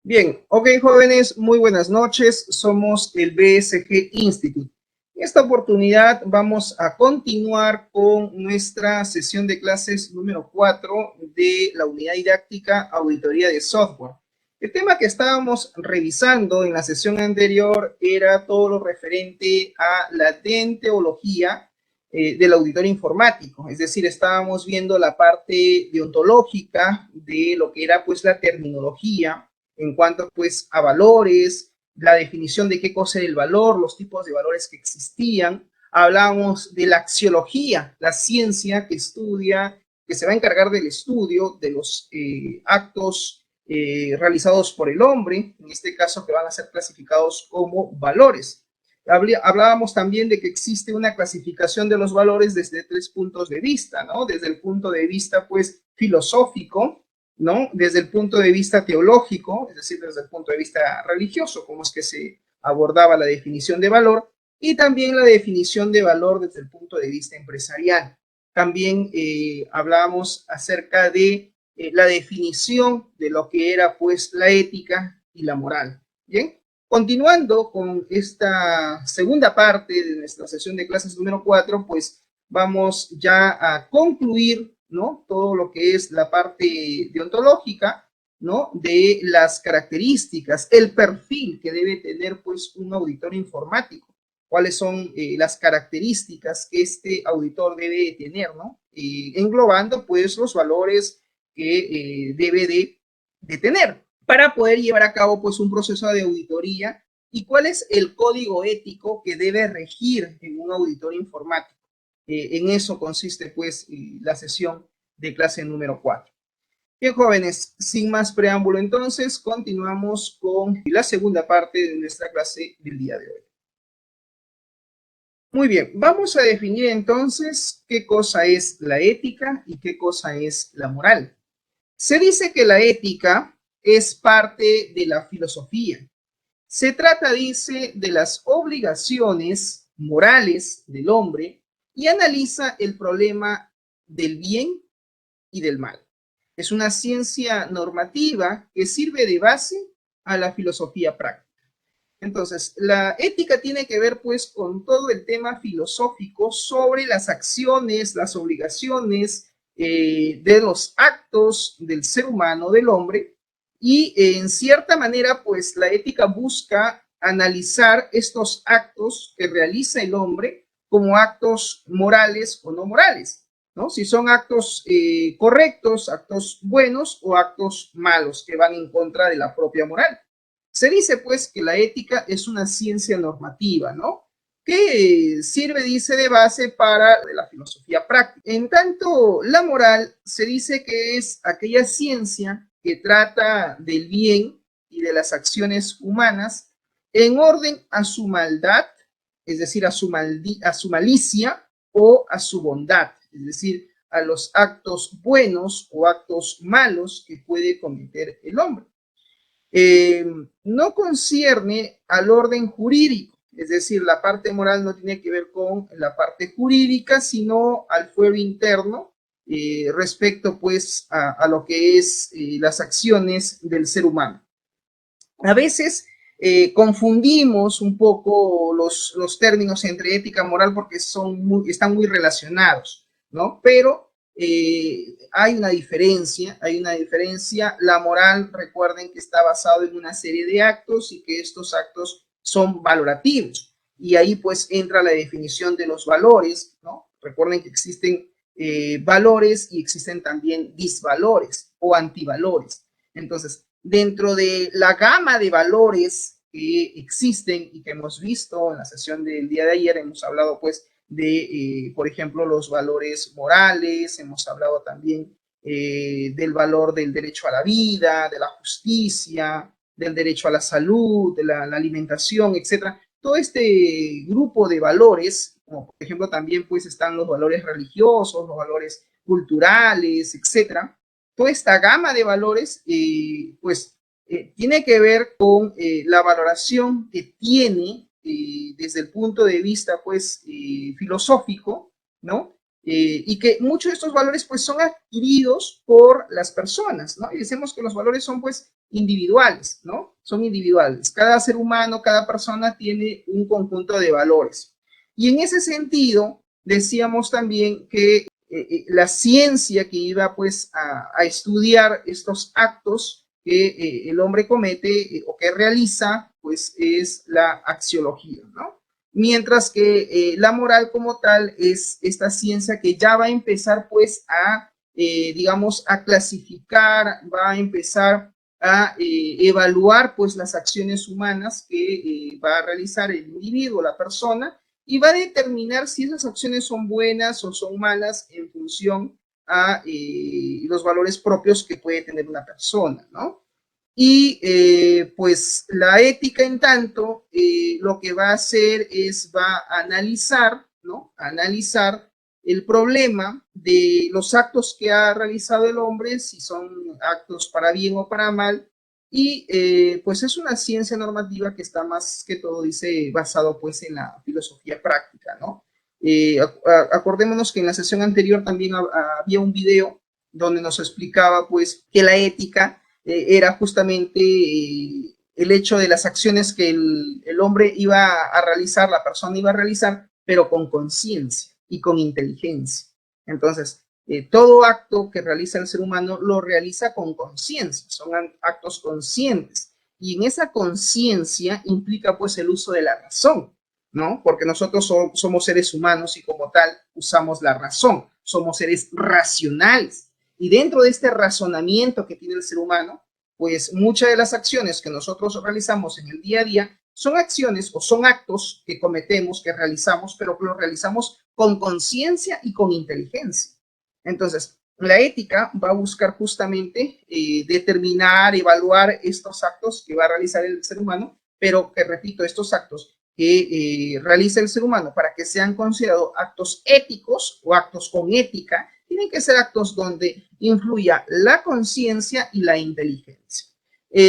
Bien, ok jóvenes, muy buenas noches, somos el BSG Institute. En esta oportunidad vamos a continuar con nuestra sesión de clases número 4 de la unidad didáctica Auditoría de Software. El tema que estábamos revisando en la sesión anterior era todo lo referente a la deontología del auditor informático, es decir, estábamos viendo la parte deontológica de lo que era pues la terminología en cuanto pues a valores, la definición de qué cosa era el valor, los tipos de valores que existían. Hablábamos de la axiología, la ciencia que estudia, que se va a encargar del estudio de los actos realizados por el hombre, en este caso que van a ser clasificados como valores. Hablábamos también de que existe una clasificación de los valores desde 3 puntos de vista, ¿no? Desde el punto de vista, pues, filosófico, ¿no? Desde el punto de vista teológico, es decir, desde el punto de vista religioso, cómo es que se abordaba la definición de valor, y también la definición de valor desde el punto de vista empresarial. También hablábamos acerca de la definición de lo que era, pues, la ética y la moral. Bien, continuando con esta segunda parte de nuestra sesión de clases número 4, pues vamos ya a concluir, ¿no? Todo lo que es la parte deontológica, ¿no? De las características, el perfil que debe tener, pues, un auditor informático. ¿Cuáles son las características que este auditor debe tener, ¿no? Englobando, pues, los valores que debe de tener para poder llevar a cabo, pues, un proceso de auditoría y cuál es el código ético que debe regir en un auditor informático. En eso consiste, pues, la sesión de clase número 4. Bien, jóvenes, sin más preámbulo, entonces, continuamos con la segunda parte de nuestra clase del día de hoy. Muy bien, vamos a definir entonces qué cosa es la ética y qué cosa es la moral. Se dice que la ética es parte de la filosofía. Se trata, dice, de las obligaciones morales del hombre y analiza el problema del bien y del mal. Es una ciencia normativa que sirve de base a la filosofía práctica. Entonces, la ética tiene que ver, pues, con todo el tema filosófico sobre las acciones, las obligaciones de los actos del ser humano, del hombre, y en cierta manera, pues, la ética busca analizar estos actos que realiza el hombre como actos morales o no morales, ¿no? Si son actos correctos, actos buenos o actos malos que van en contra de la propia moral. Se dice, pues, que la ética es una ciencia normativa, ¿no? Que sirve, dice, de base para la filosofía práctica. En tanto, la moral se dice que es aquella ciencia que trata del bien y de las acciones humanas en orden a su maldad, es decir, a su malicia o a su bondad, es decir, a los actos buenos o actos malos que puede cometer el hombre. No concierne al orden jurídico, es decir, la parte moral no tiene que ver con la parte jurídica, sino al fuero interno respecto, pues, a lo que es las acciones del ser humano. A veces confundimos un poco los términos entre ética y moral porque están muy relacionados, ¿no? Pero hay una diferencia. La moral, recuerden que está basado en una serie de actos y que estos actos son valorativos. Y ahí pues entra la definición de los valores, ¿no? Recuerden que existen valores y existen también disvalores o antivalores. Entonces, dentro de la gama de valores que existen y que hemos visto en la sesión del día de ayer, hemos hablado pues de, por ejemplo, los valores morales, hemos hablado también del valor del derecho a la vida, de la justicia, del derecho a la salud, de la alimentación, etcétera. Todo este grupo de valores, como por ejemplo también pues están los valores religiosos, los valores culturales, etcétera. Toda esta gama de valores, pues, tiene que ver con la valoración que tiene desde el punto de vista, pues, filosófico, ¿no? Y que muchos de estos valores pues son adquiridos por las personas, ¿no? Y decimos que los valores son pues individuales, ¿no? Son individuales. Cada ser humano, cada persona tiene un conjunto de valores. Y en ese sentido, decíamos también que la ciencia que iba pues a estudiar estos actos que el hombre comete o que realiza, pues es la axiología, ¿no? Mientras que la moral como tal es esta ciencia que ya va a empezar pues a, digamos, a clasificar, va a empezar a evaluar pues las acciones humanas que va a realizar el individuo, la persona, y va a determinar si esas acciones son buenas o son malas en función a los valores propios que puede tener una persona, ¿no? Y pues la ética, en tanto, lo que va a hacer es, va a analizar, ¿no? Analizar el problema de los actos que ha realizado el hombre, si son actos para bien o para mal, y pues es una ciencia normativa que está más que todo, dice, basado pues en la filosofía práctica, ¿no? Acordémonos que en la sesión anterior también había un video donde nos explicaba pues que la ética era justamente el hecho de las acciones que el hombre iba a realizar, la persona iba a realizar, pero con conciencia y con inteligencia. Entonces, todo acto que realiza el ser humano lo realiza con conciencia, son actos conscientes. Y en esa conciencia implica pues el uso de la razón, ¿no? Porque nosotros somos seres humanos y como tal usamos la razón, somos seres racionales. Y dentro de este razonamiento que tiene el ser humano, pues muchas de las acciones que nosotros realizamos en el día a día son acciones o son actos que cometemos, que realizamos, pero que los realizamos con conciencia y con inteligencia. Entonces, la ética va a buscar justamente determinar, evaluar estos actos que va a realizar el ser humano, pero que, repito, estos actos que realiza el ser humano para que sean considerados actos éticos o actos con ética, tienen que ser actos donde influya la conciencia y la inteligencia.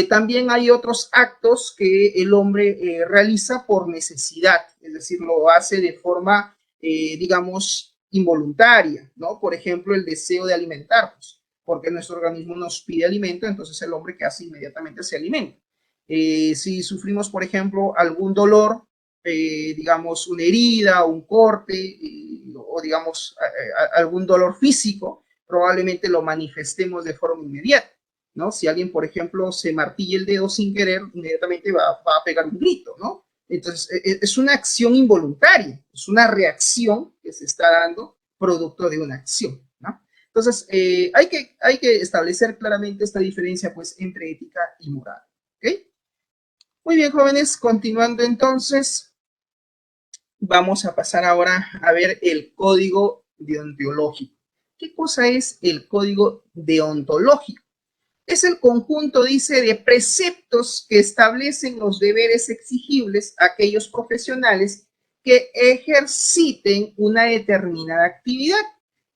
También hay otros actos que el hombre realiza por necesidad, es decir, lo hace de forma, digamos, involuntaria, ¿no? Por ejemplo, el deseo de alimentarnos, porque nuestro organismo nos pide alimento, entonces el hombre que hace inmediatamente se alimenta. Si sufrimos, por ejemplo, algún dolor, digamos, una herida, un corte, o digamos, algún dolor físico, probablemente lo manifestemos de forma inmediata, ¿no? Si alguien, por ejemplo, se martilla el dedo sin querer, inmediatamente va a pegar un grito, ¿no? Entonces, es una acción involuntaria, es una reacción que se está dando producto de una acción, ¿no? Entonces, hay que establecer claramente esta diferencia, pues, entre ética y moral, ¿ok? Muy bien, jóvenes, continuando entonces, vamos a pasar ahora a ver el código deontológico. ¿Qué cosa es el código deontológico? Es el conjunto, dice, de preceptos que establecen los deberes exigibles a aquellos profesionales que ejerciten una determinada actividad.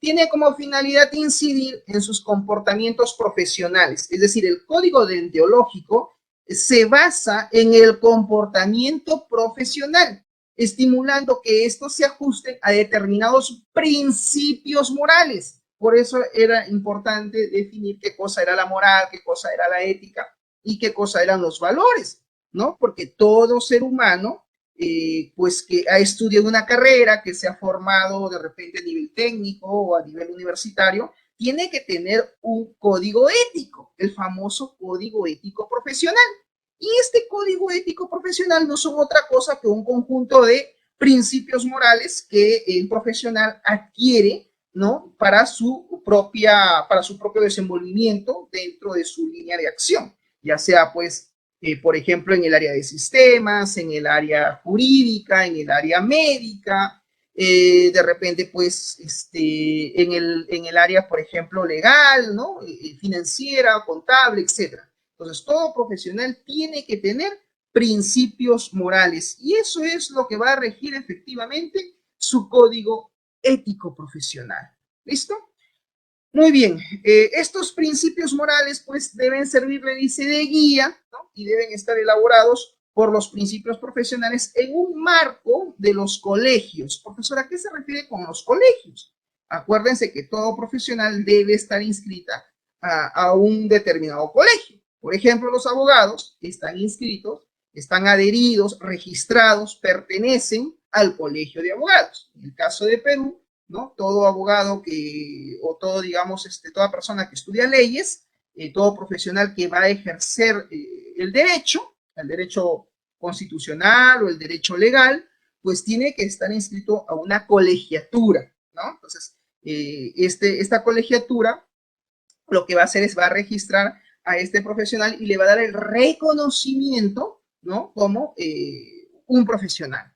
Tiene como finalidad incidir en sus comportamientos profesionales, es decir, el código deontológico se basa en el comportamiento profesional, estimulando que estos se ajusten a determinados principios morales. Por eso era importante definir qué cosa era la moral, qué cosa era la ética y qué cosa eran los valores, ¿no? Porque todo ser humano, pues que ha estudiado una carrera, que se ha formado de repente a nivel técnico o a nivel universitario, tiene que tener un código ético, el famoso código ético profesional. Y este código ético profesional no son otra cosa que un conjunto de principios morales que el profesional adquiere, ¿no? Para su propio desenvolvimiento dentro de su línea de acción, ya sea pues, por ejemplo, en el área de sistemas, en el área jurídica, en el área médica, de repente pues en el área, por ejemplo, legal, ¿no? Financiera, contable, etcétera. Entonces, todo profesional tiene que tener principios morales y eso es lo que va a regir efectivamente su código ético profesional. ¿Listo? Muy bien, estos principios morales pues deben servirle, dice, de guía, ¿no? Y deben estar elaborados por los principios profesionales en un marco de los colegios. Profesora, ¿a qué se refiere con los colegios? Acuérdense que todo profesional debe estar inscrita a un determinado colegio. Por ejemplo, los abogados están inscritos, están adheridos, registrados, pertenecen al colegio de abogados. En el caso de Perú, ¿no? Todo abogado o todo, digamos, toda persona que estudia leyes, todo profesional que va a ejercer el derecho constitucional o el derecho legal, pues tiene que estar inscrito a una colegiatura, ¿no? Entonces, esta colegiatura lo que va a hacer es va a registrar a este profesional y le va a dar el reconocimiento, ¿no? Como un profesional.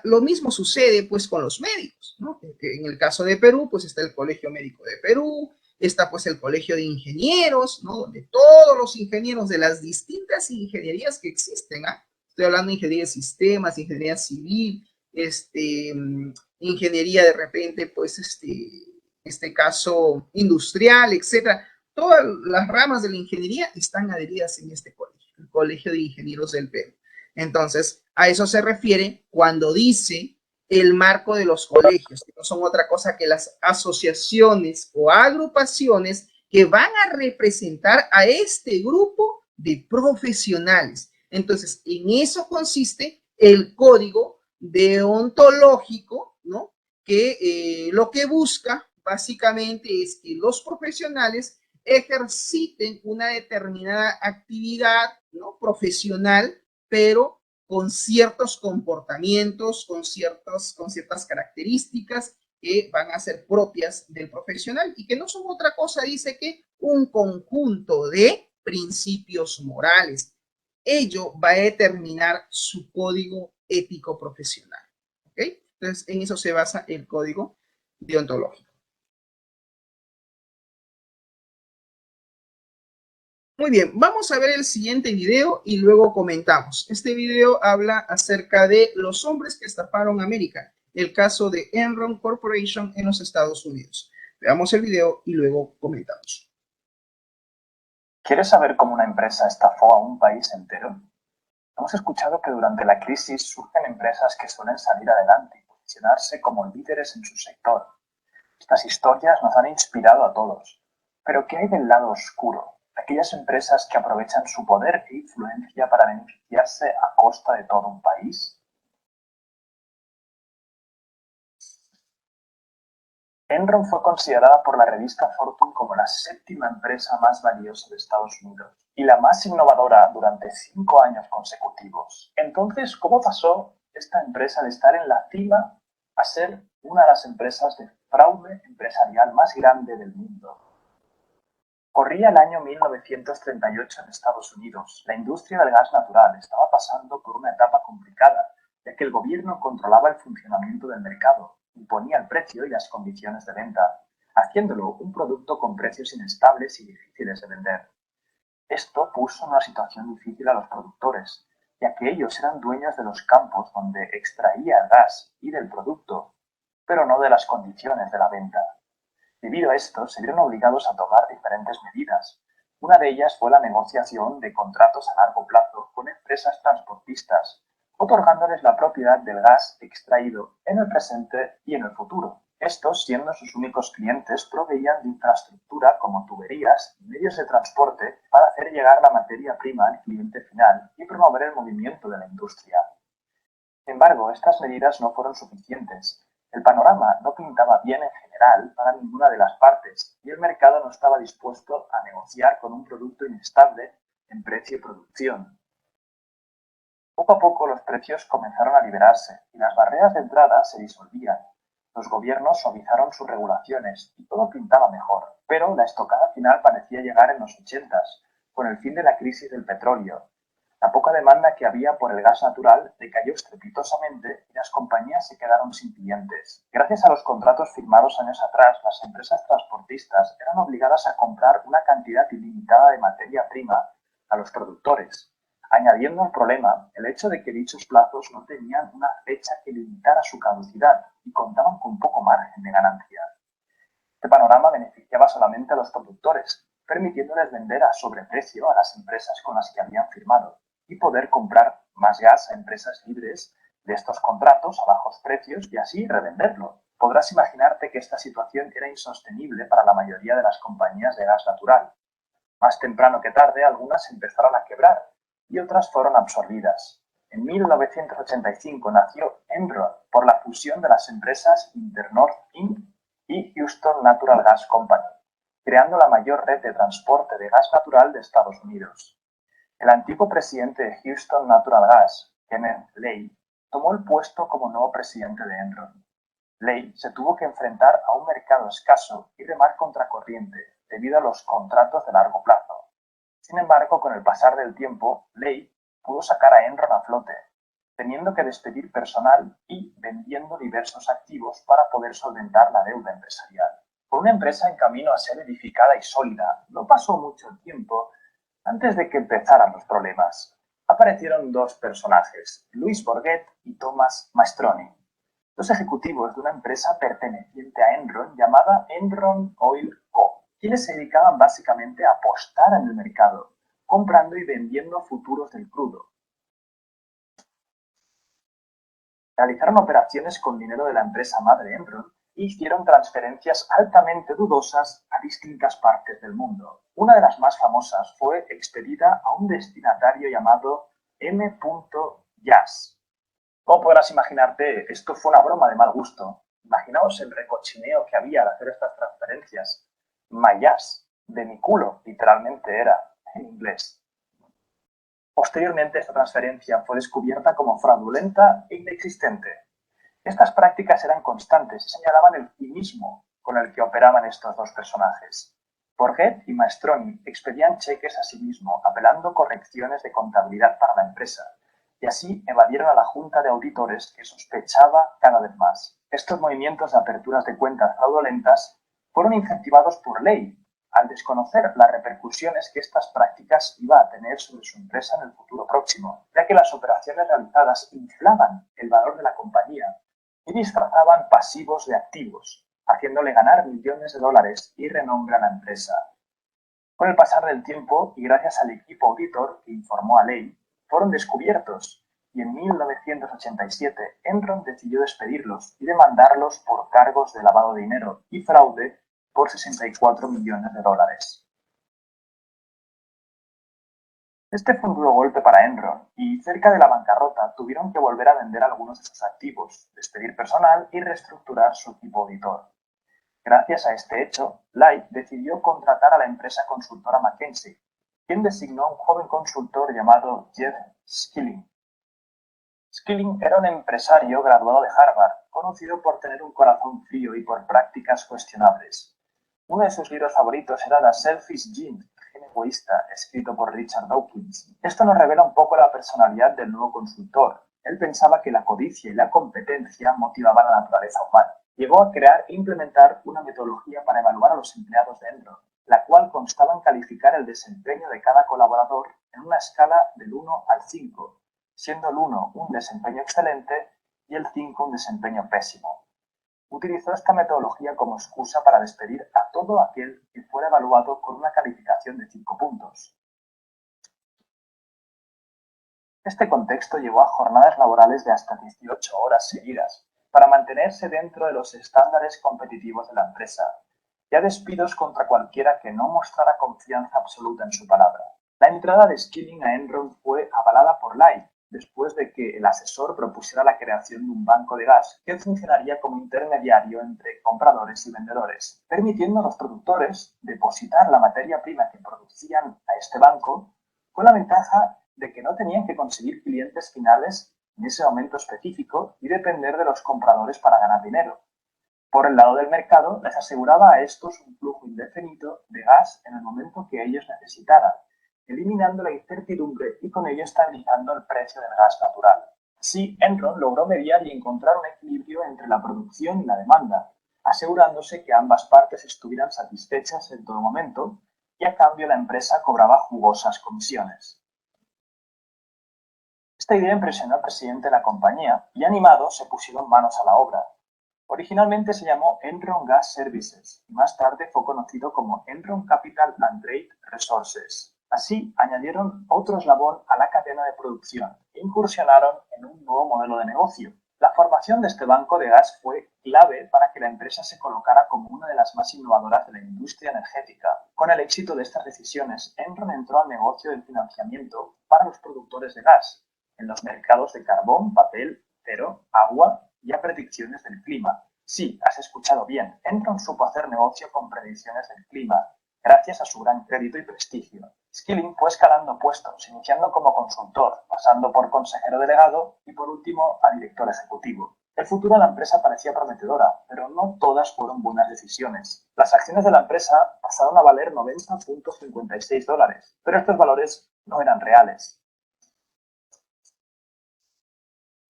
Lo mismo sucede pues con los médicos, ¿no? En el caso de Perú, pues está el Colegio Médico de Perú, está pues el Colegio de Ingenieros, ¿no? Donde todos los ingenieros de las distintas ingenierías que existen, ¿ah? Estoy hablando de ingeniería de sistemas, ingeniería civil, ingeniería de repente, pues caso industrial, etcétera. Todas las ramas de la ingeniería están adheridas en este colegio, el Colegio de Ingenieros del Perú. Entonces, a eso se refiere cuando dice el marco de los colegios, que no son otra cosa que las asociaciones o agrupaciones que van a representar a este grupo de profesionales. Entonces, en eso consiste el código deontológico, ¿no? Que lo que busca básicamente es que los profesionales ejerciten una determinada actividad, ¿no? Profesional, pero con ciertos comportamientos, con ciertas características que van a ser propias del profesional y que no son otra cosa, dice que un conjunto de principios morales. Ello va a determinar su código ético profesional. ¿Ok? Entonces, en eso se basa el código deontológico. Muy bien, vamos a ver el siguiente video y luego comentamos. Este video habla acerca de los hombres que estafaron a América, el caso de Enron Corporation en los Estados Unidos. Veamos el video y luego comentamos. ¿Quieres saber cómo una empresa estafó a un país entero? Hemos escuchado que durante la crisis surgen empresas que suelen salir adelante y posicionarse como líderes en su sector. Estas historias nos han inspirado a todos. Pero ¿qué hay del lado oscuro? Aquellas empresas que aprovechan su poder e influencia para beneficiarse a costa de todo un país. Enron fue considerada por la revista Fortune como la séptima empresa más valiosa de Estados Unidos y la más innovadora durante 5 años consecutivos. Entonces, ¿cómo pasó esta empresa de estar en la cima a ser una de las empresas de fraude empresarial más grande del mundo? Corría el año 1938 en Estados Unidos. La industria del gas natural estaba pasando por una etapa complicada, ya que el gobierno controlaba el funcionamiento del mercado, imponía el precio y las condiciones de venta, haciéndolo un producto con precios inestables y difíciles de vender. Esto puso en una situación difícil a los productores, ya que ellos eran dueños de los campos donde extraía el gas y del producto, pero no de las condiciones de la venta. Debido a esto, se vieron obligados a tomar diferentes medidas. Una de ellas fue la negociación de contratos a largo plazo con empresas transportistas, otorgándoles la propiedad del gas extraído en el presente y en el futuro. Estos, siendo sus únicos clientes, proveían de infraestructura como tuberías y medios de transporte para hacer llegar la materia prima al cliente final y promover el movimiento de la industria. Sin embargo, estas medidas no fueron suficientes. El panorama no pintaba bien en general para ninguna de las partes y el mercado no estaba dispuesto a negociar con un producto inestable en precio y producción. Poco a poco los precios comenzaron a liberarse y las barreras de entrada se disolvían. Los gobiernos suavizaron sus regulaciones y todo pintaba mejor, pero la estocada final parecía llegar en los 80s, con el fin de la crisis del petróleo. La poca demanda que había por el gas natural decayó estrepitosamente y las compañías se quedaron sin clientes. Gracias a los contratos firmados años atrás, las empresas transportistas eran obligadas a comprar una cantidad ilimitada de materia prima a los productores, añadiendo al problema el hecho de que dichos plazos no tenían una fecha que limitara su caducidad y contaban con poco margen de ganancia. Este panorama beneficiaba solamente a los productores, permitiéndoles vender a sobreprecio a las empresas con las que habían firmado y poder comprar más gas a empresas libres de estos contratos a bajos precios y así revenderlo. podrás imaginarte que esta situación era insostenible para la mayoría de las compañías de gas natural. Más temprano que tarde, algunas empezaron a quebrar y otras fueron absorbidas. En 1985 nació Enron por la fusión de las empresas Internorth Inc. y Houston Natural Gas Company, creando la mayor red de transporte de gas natural de Estados Unidos. El antiguo presidente de Houston Natural Gas, Kenneth Lay, tomó el puesto como nuevo presidente de Enron. Lay se tuvo que enfrentar a un mercado escaso y remar contracorriente debido a los contratos de largo plazo. Sin embargo, con el pasar del tiempo, Lay pudo sacar a Enron a flote, teniendo que despedir personal y vendiendo diversos activos para poder solventar la deuda empresarial. Con una empresa en camino a ser edificada y sólida, no pasó mucho tiempo antes de que empezaran los problemas. Aparecieron dos personajes, Louis Bourget y Thomas Maestroni, dos ejecutivos de una empresa perteneciente a Enron llamada Enron Oil Co., quienes se dedicaban básicamente a apostar en el mercado, comprando y vendiendo futuros del crudo. Realizaron operaciones con dinero de la empresa madre Enron e hicieron transferencias altamente dudosas a distintas partes del mundo. Una de las más famosas fue expedida a un destinatario llamado M. Jazz. Como podrás imaginarte, esto fue una broma de mal gusto. Imaginaos el recochineo que había al hacer estas transferencias. My ass, de mi culo, literalmente era, en inglés. Posteriormente, esta transferencia fue descubierta como fraudulenta e inexistente. Estas prácticas eran constantes y señalaban el cinismo con el que operaban estos dos personajes. Bourget y Maestroni expedían cheques a sí mismo, apelando correcciones de contabilidad para la empresa, y así evadieron a la junta de auditores que sospechaba cada vez más. Estos movimientos de aperturas de cuentas fraudulentas fueron incentivados por Lay, al desconocer las repercusiones que estas prácticas iban a tener sobre su empresa en el futuro próximo, ya que las operaciones realizadas inflaban el valor de la compañía y disfrazaban pasivos de activos, haciéndole ganar millones de dólares y renombre a la empresa. Con el pasar del tiempo y gracias al equipo auditor que informó a Lay, fueron descubiertos y en 1987 Enron decidió despedirlos y demandarlos por cargos de lavado de dinero y fraude por 64 millones de dólares. Este fue un duro golpe para Enron y cerca de la bancarrota tuvieron que volver a vender algunos de sus activos, despedir personal y reestructurar su equipo auditor. Gracias a este hecho, Lay decidió contratar a la empresa consultora McKinsey, quien designó a un joven consultor llamado Jeff Skilling. Skilling era un empresario graduado de Harvard, conocido por tener un corazón frío y por prácticas cuestionables. Uno de sus libros favoritos era The Selfish Gene, Gen egoísta, escrito por Richard Dawkins. Esto nos revela un poco la personalidad del nuevo consultor. Él pensaba que la codicia y la competencia motivaban a la naturaleza humana. Llegó a crear e implementar una metodología para evaluar a los empleados de Enron, la cual constaba en calificar el desempeño de cada colaborador en una escala del 1 al 5, siendo el 1 un desempeño excelente y el 5 un desempeño pésimo. Utilizó esta metodología como excusa para despedir a todo aquel que fuera evaluado con una calificación de 5 puntos. Este contexto llevó a jornadas laborales de hasta 18 horas seguidas para mantenerse dentro de los estándares competitivos de la empresa y a despidos contra cualquiera que no mostrara confianza absoluta en su palabra. La entrada de Skilling a Enron fue avalada por Lay, después de que el asesor propusiera la creación de un banco de gas que funcionaría como intermediario entre compradores y vendedores, permitiendo a los productores depositar la materia prima que producían a este banco, con la ventaja de que no tenían que conseguir clientes finales en ese momento específico y depender de los compradores para ganar dinero. Por el lado del mercado, les aseguraba a estos un flujo indefinido de gas en el momento que ellos necesitaran, eliminando la incertidumbre y con ello estabilizando el precio del gas natural. Así, Enron logró mediar y encontrar un equilibrio entre la producción y la demanda, asegurándose que ambas partes estuvieran satisfechas en todo momento y a cambio la empresa cobraba jugosas comisiones. Esta idea impresionó al presidente de la compañía y animados se pusieron manos a la obra. Originalmente se llamó Enron Gas Services y más tarde fue conocido como Enron Capital and Trade Resources. Así, añadieron otro eslabón a la cadena de producción e incursionaron en un nuevo modelo de negocio. La formación de este banco de gas fue clave para que la empresa se colocara como una de las más innovadoras de la industria energética. Con el éxito de estas decisiones, Enron entró al negocio del financiamiento para los productores de gas, en los mercados de carbón, papel, acero, agua y a predicciones del clima. Sí, has escuchado bien, Enron supo hacer negocio con predicciones del clima, gracias a su gran crédito y prestigio. Skilling fue escalando puestos, iniciando como consultor, pasando por consejero delegado y por último a director ejecutivo. El futuro de la empresa parecía prometedora, pero no todas fueron buenas decisiones. Las acciones de la empresa pasaron a valer $90.56, pero estos valores no eran reales.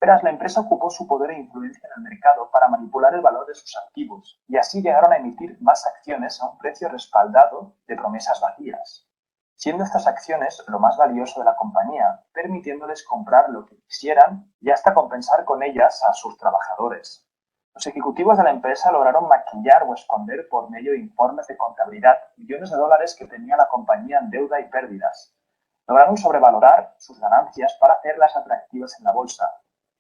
Verás, la empresa ocupó su poder e influencia en el mercado para manipular el valor de sus activos y así llegaron a emitir más acciones a un precio respaldado de promesas vacías, siendo estas acciones lo más valioso de la compañía, permitiéndoles comprar lo que quisieran y hasta compensar con ellas a sus trabajadores. Los ejecutivos de la empresa lograron maquillar o esconder por medio de informes de contabilidad millones de dólares que tenía la compañía en deuda y pérdidas. Lograron sobrevalorar sus ganancias para hacerlas atractivas en la bolsa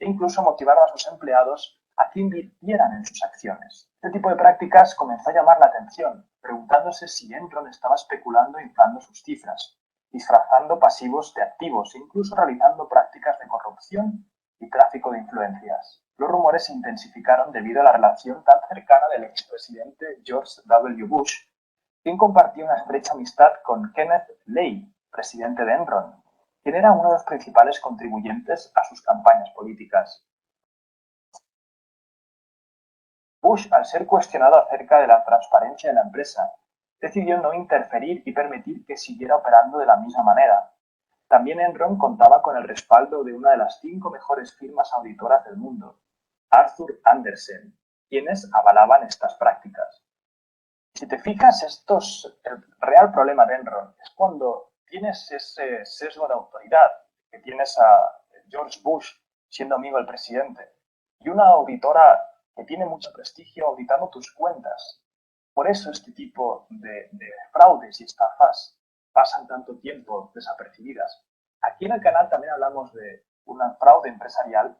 e incluso motivaron a sus empleados a que invirtieran en sus acciones. Este tipo de prácticas comenzó a llamar la atención, preguntándose si Enron estaba especulando e inflando sus cifras, disfrazando pasivos de activos e incluso realizando prácticas de corrupción y tráfico de influencias. Los rumores se intensificaron debido a la relación tan cercana del expresidente George W. Bush, quien compartía una estrecha amistad con Kenneth Lay, presidente de Enron, quien era uno de los principales contribuyentes a sus campañas políticas. Bush, al ser cuestionado acerca de la transparencia de la empresa, decidió no interferir y permitir que siguiera operando de la misma manera. También Enron contaba con el respaldo de una de las 5 mejores firmas auditoras del mundo, Arthur Andersen, quienes avalaban estas prácticas. Si te fijas, el real problema de Enron es cuando tienes ese sesgo de autoridad, que tienes a George Bush siendo amigo del presidente y una auditora que tiene mucho prestigio auditando tus cuentas. Por eso este tipo de fraudes y estafas pasan tanto tiempo desapercibidas. Aquí en el canal también hablamos de una fraude empresarial,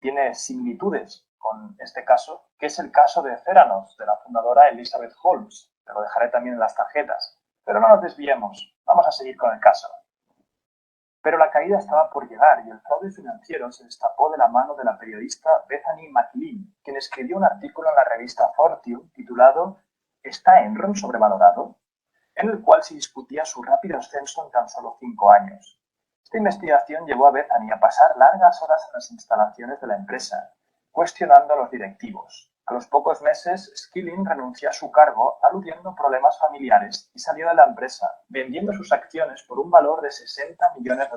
tiene similitudes con este caso, que es el caso de Theranos, de la fundadora Elizabeth Holmes. Te lo dejaré también en las tarjetas. Pero no nos desviemos, vamos a seguir con el caso. Pero la caída estaba por llegar y el fraude financiero se destapó de la mano de la periodista Bethany McLean, quien escribió un artículo en la revista Fortune titulado ¿Está Enron sobrevalorado?, en el cual se discutía su rápido ascenso en tan solo 5 años. Esta investigación llevó a Bethany a pasar largas horas en las instalaciones de la empresa, cuestionando a los directivos. A los pocos meses, Skilling renunció a su cargo aludiendo problemas familiares y salió de la empresa, vendiendo sus acciones por un valor de $60 millones.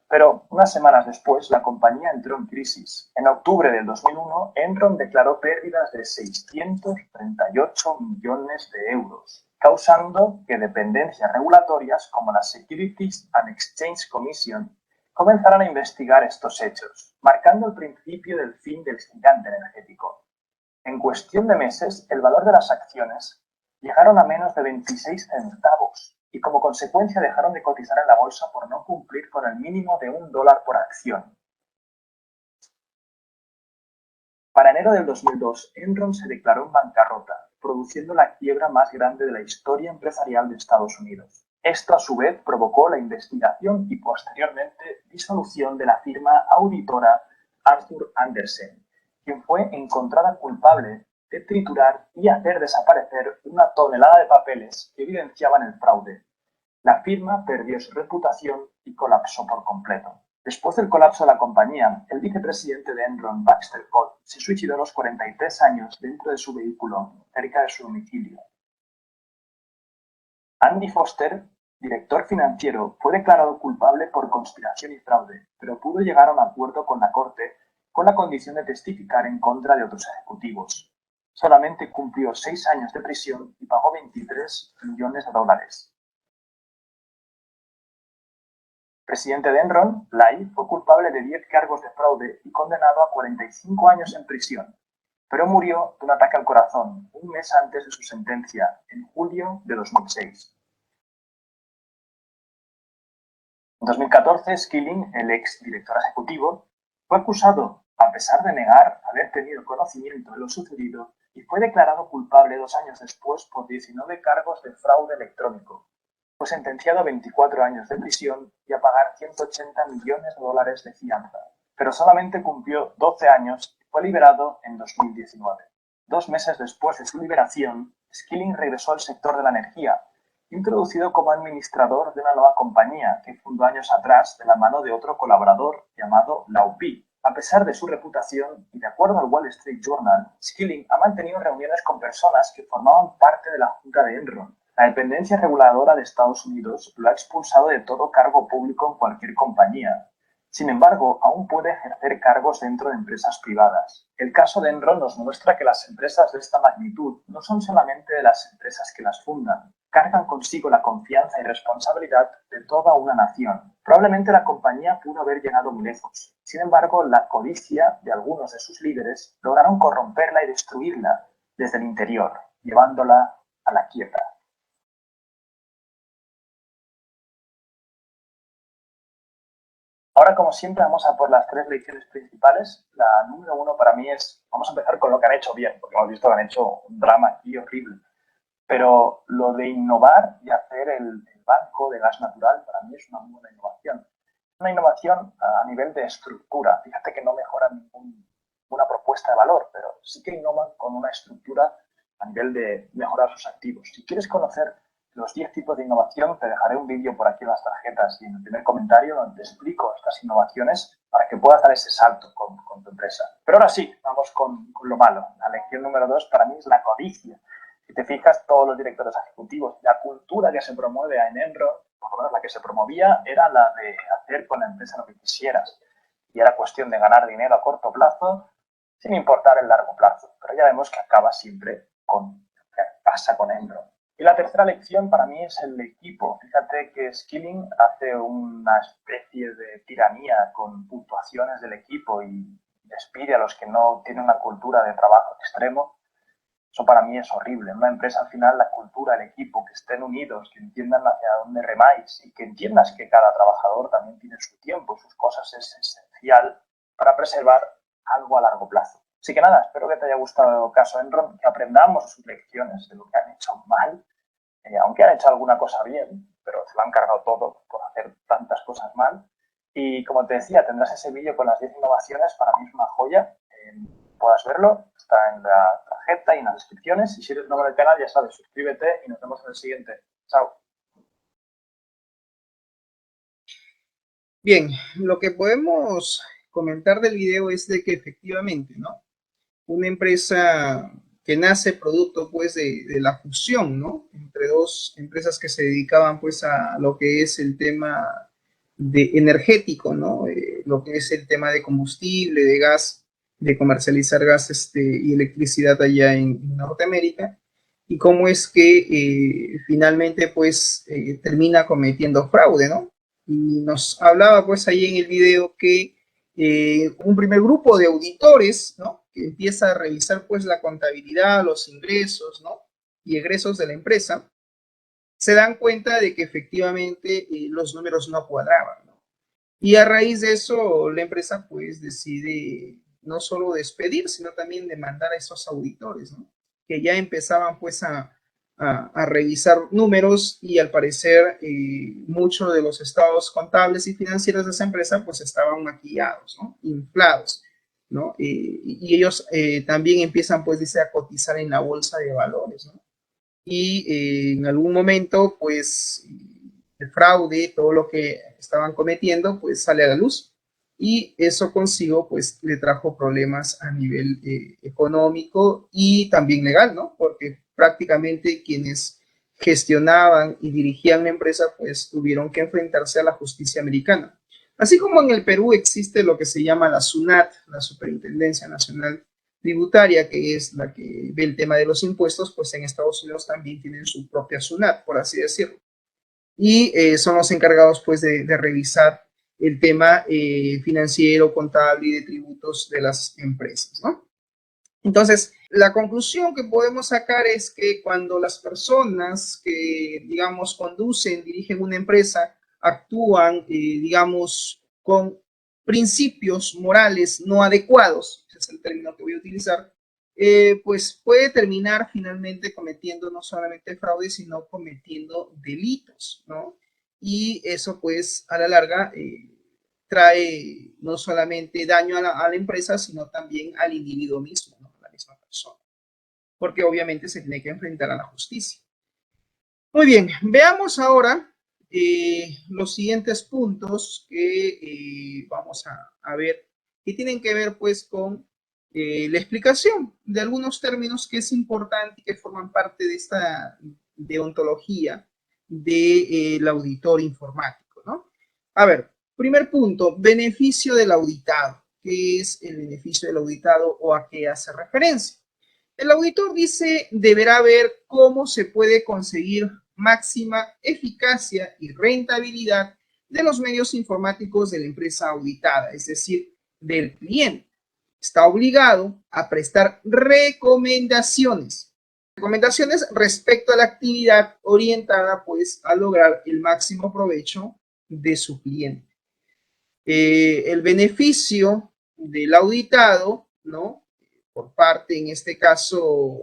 Pero unas semanas después, la compañía entró en crisis. En octubre del 2001, Enron declaró pérdidas de 638 millones de euros, causando que dependencias regulatorias como la Securities and Exchange Commission comenzaran a investigar estos hechos, marcando el principio del fin del gigante energético. En cuestión de meses, el valor de las acciones llegaron a menos de 26 centavos y como consecuencia dejaron de cotizar en la bolsa por no cumplir con el mínimo de $1 por acción. Para enero del 2002, Enron se declaró en bancarrota, produciendo la quiebra más grande de la historia empresarial de Estados Unidos. Esto, a su vez, provocó la investigación y, posteriormente, disolución de la firma auditora Arthur Andersen, quien fue encontrada culpable de triturar y hacer desaparecer una tonelada de papeles que evidenciaban el fraude. La firma perdió su reputación y colapsó por completo. Después del colapso de la compañía, el vicepresidente de Enron, Baxter Cott, se suicidó a los 43 años dentro de su vehículo, cerca de su domicilio. Andy Foster, director financiero, fue declarado culpable por conspiración y fraude, pero pudo llegar a un acuerdo con la corte con la condición de testificar en contra de otros ejecutivos. Solamente cumplió 6 años de prisión y pagó $23 millones. El presidente de Enron, Lay, fue culpable de 10 cargos de fraude y condenado a 45 años en prisión, pero murió de un ataque al corazón un mes antes de su sentencia, en julio de 2006. En 2014, Skilling, el ex director ejecutivo, fue acusado a pesar de negar haber tenido conocimiento de lo sucedido, y fue declarado culpable 2 años después por 19 cargos de fraude electrónico. Fue sentenciado a 24 años de prisión y a pagar 180 millones de dólares de fianza, pero solamente cumplió 12 años y fue liberado en 2019. 2 meses después de su liberación, Skilling regresó al sector de la energía, introducido como administrador de una nueva compañía que fundó años atrás de la mano de otro colaborador llamado Laupi. A pesar de su reputación, y de acuerdo al Wall Street Journal, Skilling ha mantenido reuniones con personas que formaban parte de la junta de Enron. La dependencia reguladora de Estados Unidos lo ha expulsado de todo cargo público en cualquier compañía. Sin embargo, aún puede ejercer cargos dentro de empresas privadas. El caso de Enron nos muestra que las empresas de esta magnitud no son solamente de las empresas que las fundan, cargan consigo la confianza y responsabilidad de toda una nación. Probablemente la compañía pudo haber llegado muy lejos. Sin embargo, la codicia de algunos de sus líderes lograron corromperla y destruirla desde el interior, llevándola a la quiebra. Ahora, como siempre, vamos a por las 3 lecciones principales. La número 1 para mí es, vamos a empezar con lo que han hecho bien, porque hemos visto que han hecho un drama aquí horrible. Pero lo de innovar y hacer el banco de gas natural para mí es una muy buena innovación. Una innovación a nivel de estructura. Fíjate que no mejoran ninguna propuesta de valor, pero sí que innovan con una estructura a nivel de mejorar sus activos. Si quieres conocer los 10 tipos de innovación, te dejaré un vídeo por aquí en las tarjetas y en el primer comentario donde te explico estas innovaciones para que puedas dar ese salto con tu empresa. Pero ahora sí, vamos con lo malo. La lección número 2 para mí es la codicia. Si te fijas, todos los directores ejecutivos, la cultura que se promueve en Enron, por lo menos la que se promovía, era la de hacer con la empresa lo que quisieras. Y era cuestión de ganar dinero a corto plazo, sin importar el largo plazo. Pero ya vemos que acaba siempre con lo que pasa con Enron. Y la tercera lección para mí es el equipo. Fíjate que Skilling hace una especie de tiranía con puntuaciones del equipo y despide a los que no tienen una cultura de trabajo extremo. Eso para mí es horrible. En una empresa, al final, la cultura, el equipo, que estén unidos, que entiendan hacia dónde remáis y que entiendas que cada trabajador también tiene su tiempo, sus cosas, es esencial para preservar algo a largo plazo. Así que nada, espero que te haya gustado el caso Enron, que aprendamos sus lecciones de lo que han hecho mal, aunque han hecho alguna cosa bien, pero se lo han cargado todo por hacer tantas cosas mal. Y como te decía, tendrás ese vídeo con las 10 innovaciones, para mí es una joya. Puedas verlo, está en la tarjeta y en las descripciones. Y si eres nuevo en el canal, ya sabes, suscríbete y nos vemos en el siguiente. Chao. Bien, lo que podemos comentar del video es de que efectivamente, ¿no? Una empresa que nace producto, pues, de la fusión, ¿no? Entre dos empresas que se dedicaban, pues, a lo que es el tema de energético, ¿no? Lo que es el tema de combustible, de gas, de comercializar gas y electricidad allá en Norteamérica, y cómo es que finalmente, pues, termina cometiendo fraude, ¿no? Y nos hablaba, pues, ahí en el video que un primer grupo de auditores, ¿no? Que empieza a revisar, pues, la contabilidad, los ingresos, ¿no? Y egresos de la empresa, se dan cuenta de que efectivamente los números no cuadraban, ¿no? Y a raíz de eso, la empresa, pues, decide no solo despedir, sino también demandar a esos auditores, ¿no? Que ya empezaban, pues, a revisar números y al parecer muchos de los estados contables y financieros de esa empresa pues estaban maquillados, ¿no? Inflados, ¿no? Y ellos también empiezan pues dice a cotizar en la bolsa de valores, ¿no? Y en algún momento pues el fraude, todo lo que estaban cometiendo pues sale a la luz y eso consigo pues le trajo problemas a nivel económico y también legal, ¿no? Porque prácticamente quienes gestionaban y dirigían la empresa pues tuvieron que enfrentarse a la justicia americana. Así como en el Perú existe lo que se llama la SUNAT, la Superintendencia Nacional Tributaria, que es la que ve el tema de los impuestos, pues en Estados Unidos también tienen su propia SUNAT, por así decirlo. Y son los encargados pues de revisar el tema financiero, contable y de tributos de las empresas, ¿no? Entonces, la conclusión que podemos sacar es que cuando las personas que, digamos, conducen, dirigen una empresa, actúan, digamos, con principios morales no adecuados, ese es el término que voy a utilizar, pues puede terminar finalmente cometiendo no solamente fraude, sino cometiendo delitos, ¿no? Y eso pues a la larga trae no solamente daño a la empresa, sino también al individuo mismo, ¿no? A la misma persona, porque obviamente se tiene que enfrentar a la justicia. Muy bien, veamos ahora los siguientes puntos que vamos a ver, que tienen que ver pues con la explicación de algunos términos que es importante y que forman parte de esta deontología del auditor informático, ¿no? A ver, primer punto, beneficio del auditado. ¿Qué es el beneficio del auditado o a qué hace referencia? El auditor dice, deberá ver cómo se puede conseguir máxima eficacia y rentabilidad de los medios informáticos de la empresa auditada, es decir, del cliente. Está obligado a prestar recomendaciones respecto a la actividad orientada pues a lograr el máximo provecho de su cliente. El beneficio del auditado, ¿no? Por parte, en este caso,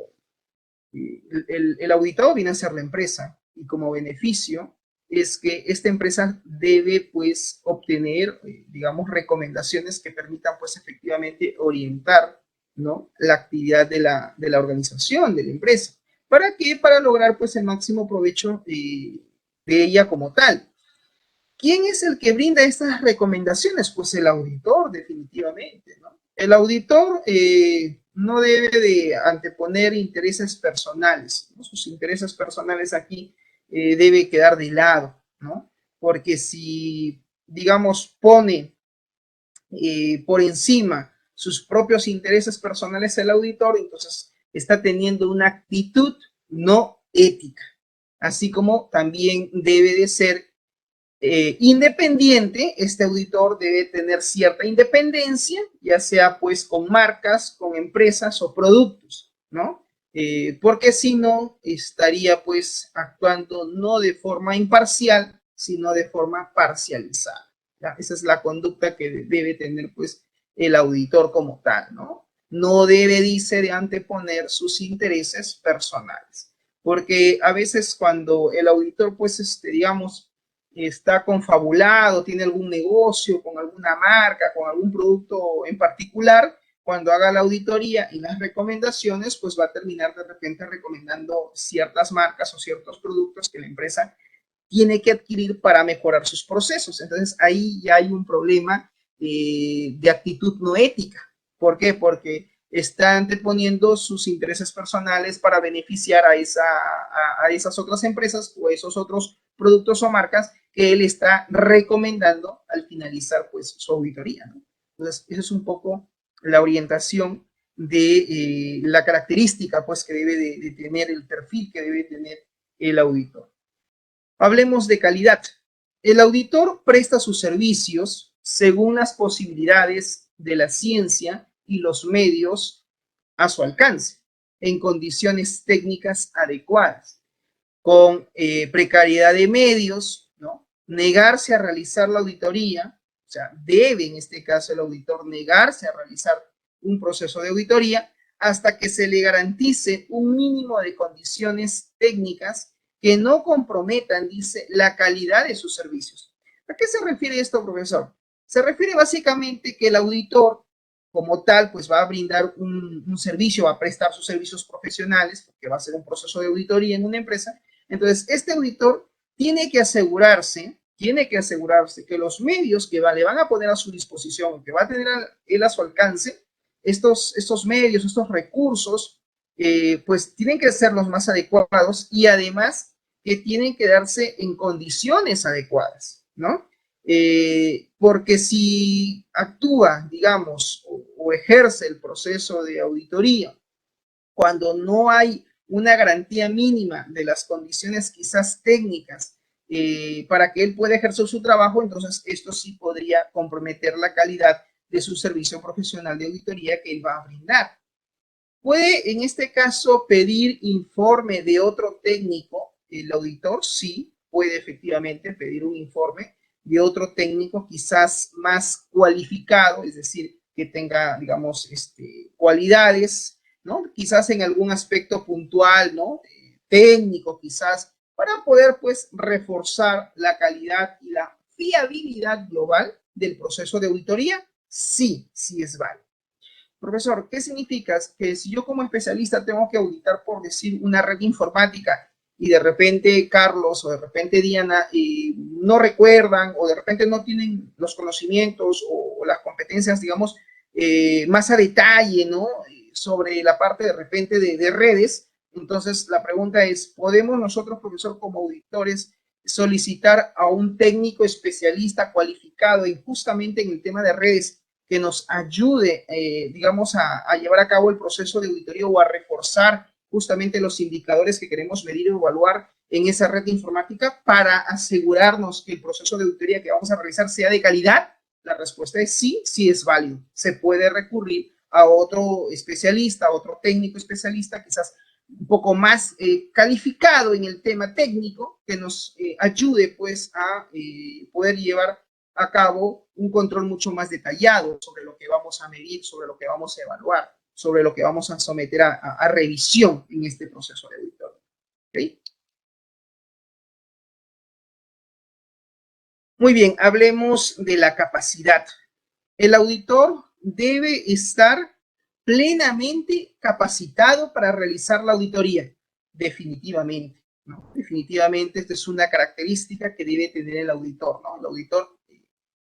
el auditado viene a ser la empresa y como beneficio es que esta empresa debe pues obtener, digamos, recomendaciones que permitan pues efectivamente orientar, ¿no? La actividad de la organización, de la empresa. ¿Para qué? Para lograr pues el máximo provecho de ella como tal. ¿Quién es el que brinda estas recomendaciones? Pues el auditor, definitivamente, ¿no? El auditor no debe de anteponer intereses personales, ¿no? Sus intereses personales aquí debe quedar de lado, ¿no? Porque si, digamos, pone por encima sus propios intereses personales el auditor, entonces está teniendo una actitud no ética, así como también debe de ser independiente. Este auditor debe tener cierta independencia, ya sea pues con marcas, con empresas o productos, ¿no? Porque si no, estaría pues actuando no de forma imparcial, sino de forma parcializada. ¿Ya? Esa es la conducta que debe tener pues el auditor como tal, ¿no? No debe, dice, de anteponer sus intereses personales. Porque a veces cuando el auditor pues, digamos, está confabulado, tiene algún negocio con alguna marca, con algún producto en particular, cuando haga la auditoría y las recomendaciones, pues va a terminar de repente recomendando ciertas marcas o ciertos productos que la empresa tiene que adquirir para mejorar sus procesos. Entonces ahí ya hay un problema de actitud no ética. ¿Por qué? Porque está anteponiendo sus intereses personales para beneficiar a esas otras empresas o esos otros productos o marcas que él está recomendando al finalizar pues su auditoría, ¿no? Entonces, eso es un poco la orientación de la característica pues que debe de tener el perfil que debe tener el auditor. Hablemos de calidad. El auditor presta sus servicios según las posibilidades de la ciencia y los medios a su alcance, en condiciones técnicas adecuadas, con precariedad de medios, ¿no? Negarse a realizar la auditoría, o sea, debe en este caso el auditor negarse a realizar un proceso de auditoría hasta que se le garantice un mínimo de condiciones técnicas que no comprometan, dice, la calidad de sus servicios. ¿A qué se refiere esto, profesor? Se refiere básicamente que el auditor, como tal, pues va a brindar un servicio, va a prestar sus servicios profesionales, porque va a hacer un proceso de auditoría en una empresa. Entonces, este auditor tiene que asegurarse que los medios que le van a poner a su disposición, que va a tener él a su alcance, estos medios, estos recursos, pues tienen que ser los más adecuados y además que tienen que darse en condiciones adecuadas, ¿no? Porque si actúa, digamos, o ejerce el proceso de auditoría cuando no hay una garantía mínima de las condiciones quizás técnicas para que él pueda ejercer su trabajo, entonces esto sí podría comprometer la calidad de su servicio profesional de auditoría que él va a brindar. ¿Puede en este caso pedir informe de otro técnico? El auditor sí puede efectivamente pedir un informe de otro técnico quizás más cualificado, es decir, que tenga, digamos, cualidades, ¿no? Quizás en algún aspecto puntual, ¿no? Técnico, quizás, para poder, pues, reforzar la calidad y la fiabilidad global del proceso de auditoría. Sí, sí es válido. Profesor, ¿qué significa? Que si yo como especialista tengo que auditar, por decir, una red informática y de repente Carlos o de repente Diana no recuerdan o de repente no tienen los conocimientos o las competencias, digamos, más a detalle, ¿no? Sobre la parte de repente de redes. Entonces, la pregunta es, ¿podemos nosotros, profesor, como auditores, solicitar a un técnico especialista cualificado en justamente en el tema de redes que nos ayude, digamos, a llevar a cabo el proceso de auditoría o a reforzar justamente los indicadores que queremos medir o evaluar en esa red informática para asegurarnos que el proceso de auditoría que vamos a realizar sea de calidad? La respuesta es sí, sí es válido. Se puede recurrir a otro especialista, a otro técnico especialista, quizás un poco más calificado en el tema técnico, que nos ayude pues a poder llevar a cabo un control mucho más detallado sobre lo que vamos a medir, sobre lo que vamos a evaluar, sobre lo que vamos a someter a revisión en este proceso de auditoría. ¿Okay? Muy bien, hablemos de la capacidad. El auditor debe estar plenamente capacitado para realizar la auditoría, definitivamente, ¿no? Definitivamente, esta es una característica que debe tener el auditor, ¿no? El auditor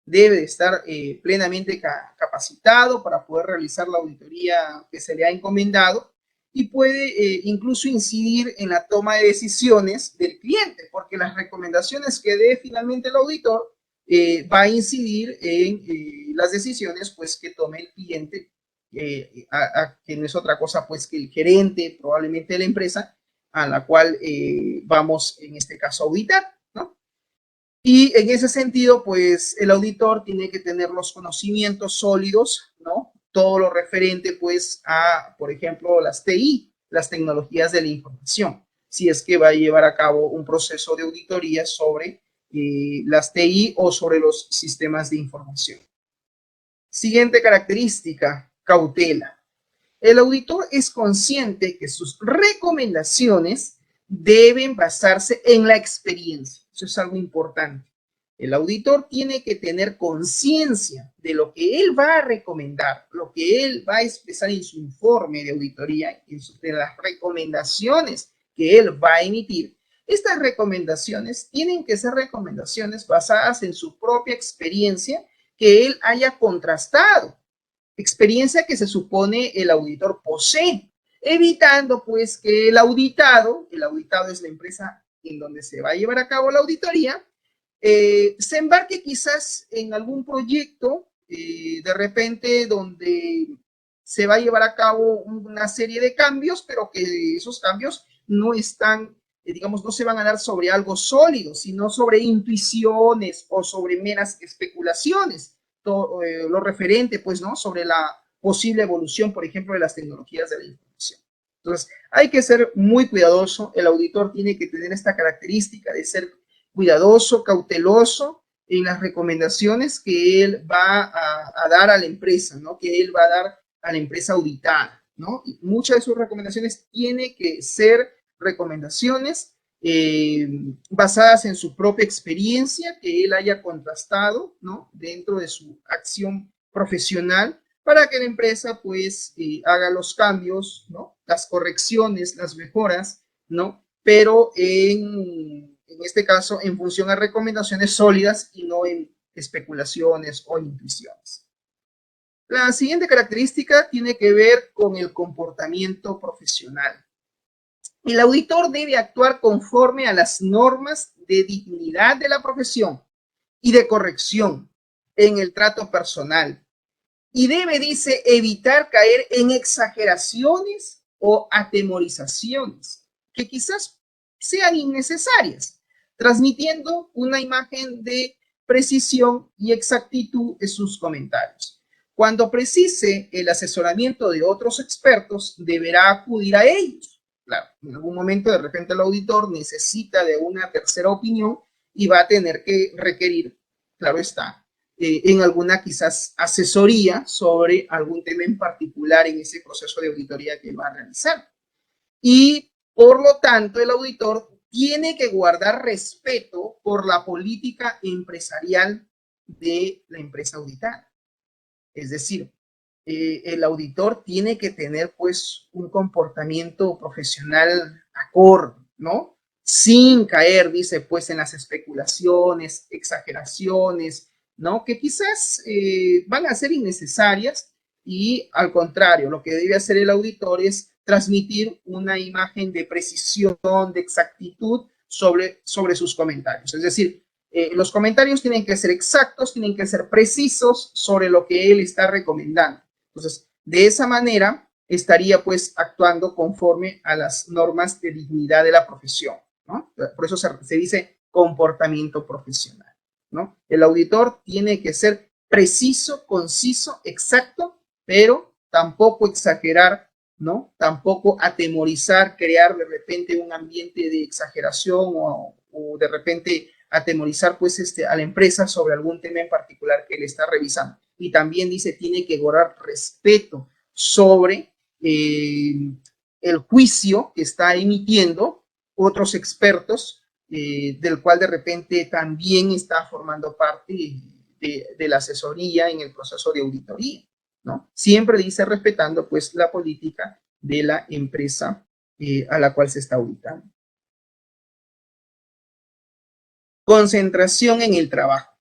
debe estar plenamente capacitado para poder realizar la auditoría que se le ha encomendado y puede incluso incidir en la toma de decisiones del cliente, porque las recomendaciones que dé finalmente el auditor va a incidir en las decisiones pues, que tome el cliente, que no es otra cosa pues que el gerente probablemente de la empresa a la cual vamos en este caso a auditar, ¿no? Y en ese sentido, pues el auditor tiene que tener los conocimientos sólidos, ¿no? Todo lo referente, pues, a, por ejemplo, las TI, las tecnologías de la información, si es que va a llevar a cabo un proceso de auditoría sobre las TI o sobre los sistemas de información. Siguiente característica, cautela. El auditor es consciente que sus recomendaciones deben basarse en la experiencia. Eso es algo importante. El auditor tiene que tener conciencia de lo que él va a recomendar, lo que él va a expresar en su informe de auditoría, de las recomendaciones que él va a emitir. Estas recomendaciones tienen que ser recomendaciones basadas en su propia experiencia que él haya contrastado, experiencia que se supone el auditor posee, evitando pues que el auditado es la empresa en donde se va a llevar a cabo la auditoría, se embarque quizás en algún proyecto de repente donde se va a llevar a cabo una serie de cambios, pero que esos cambios no están, digamos, no se van a dar sobre algo sólido, sino sobre intuiciones o sobre meras especulaciones. Todo, lo referente, pues, ¿no? Sobre la posible evolución, por ejemplo, de las tecnologías de la información. Entonces, hay que ser muy cuidadoso. El auditor tiene que tener esta característica de ser cuidadoso, cauteloso en las recomendaciones que él va a dar a la empresa, ¿no? Que él va a dar a la empresa auditada, ¿no? Y muchas de sus recomendaciones tienen que ser recomendaciones basadas en su propia experiencia que él haya contrastado, ¿no? Dentro de su acción profesional para que la empresa pues haga los cambios, ¿no? Las correcciones, las mejoras, ¿no? Pero en este caso en función a recomendaciones sólidas y no en especulaciones o intuiciones. La siguiente característica tiene que ver con el comportamiento profesional. El auditor debe actuar conforme a las normas de dignidad de la profesión y de corrección en el trato personal. Y debe, dice, evitar caer en exageraciones o atemorizaciones que quizás sean innecesarias, transmitiendo una imagen de precisión y exactitud en sus comentarios. Cuando precise el asesoramiento de otros expertos, deberá acudir a ellos. Claro, en algún momento de repente el auditor necesita de una tercera opinión y va a tener que requerir claro está, en alguna quizás asesoría sobre algún tema en particular en ese proceso de auditoría que va a realizar. Y por lo tanto, el auditor tiene que guardar respeto por la política empresarial de la empresa auditada. Es decir, el auditor tiene que tener pues un comportamiento profesional acorde, ¿no? Sin caer, dice, pues en las especulaciones, exageraciones, ¿no? Que quizás van a ser innecesarias y al contrario, lo que debe hacer el auditor es transmitir una imagen de precisión, de exactitud sobre sus comentarios. Es decir, los comentarios tienen que ser exactos, tienen que ser precisos sobre lo que él está recomendando. Entonces, de esa manera estaría pues actuando conforme a las normas de dignidad de la profesión, ¿no? Por eso se dice comportamiento profesional, ¿no? El auditor tiene que ser preciso, conciso, exacto, pero tampoco exagerar, ¿no? Tampoco atemorizar, crear de repente un ambiente de exageración o de repente atemorizar pues a la empresa sobre algún tema en particular que le está revisando. Y también dice, tiene que guardar respeto sobre el juicio que está emitiendo otros expertos, del cual de repente también está formando parte de la asesoría en el proceso de auditoría, ¿no? Siempre dice respetando pues la política de la empresa a la cual se está auditando. Concentración en el trabajo.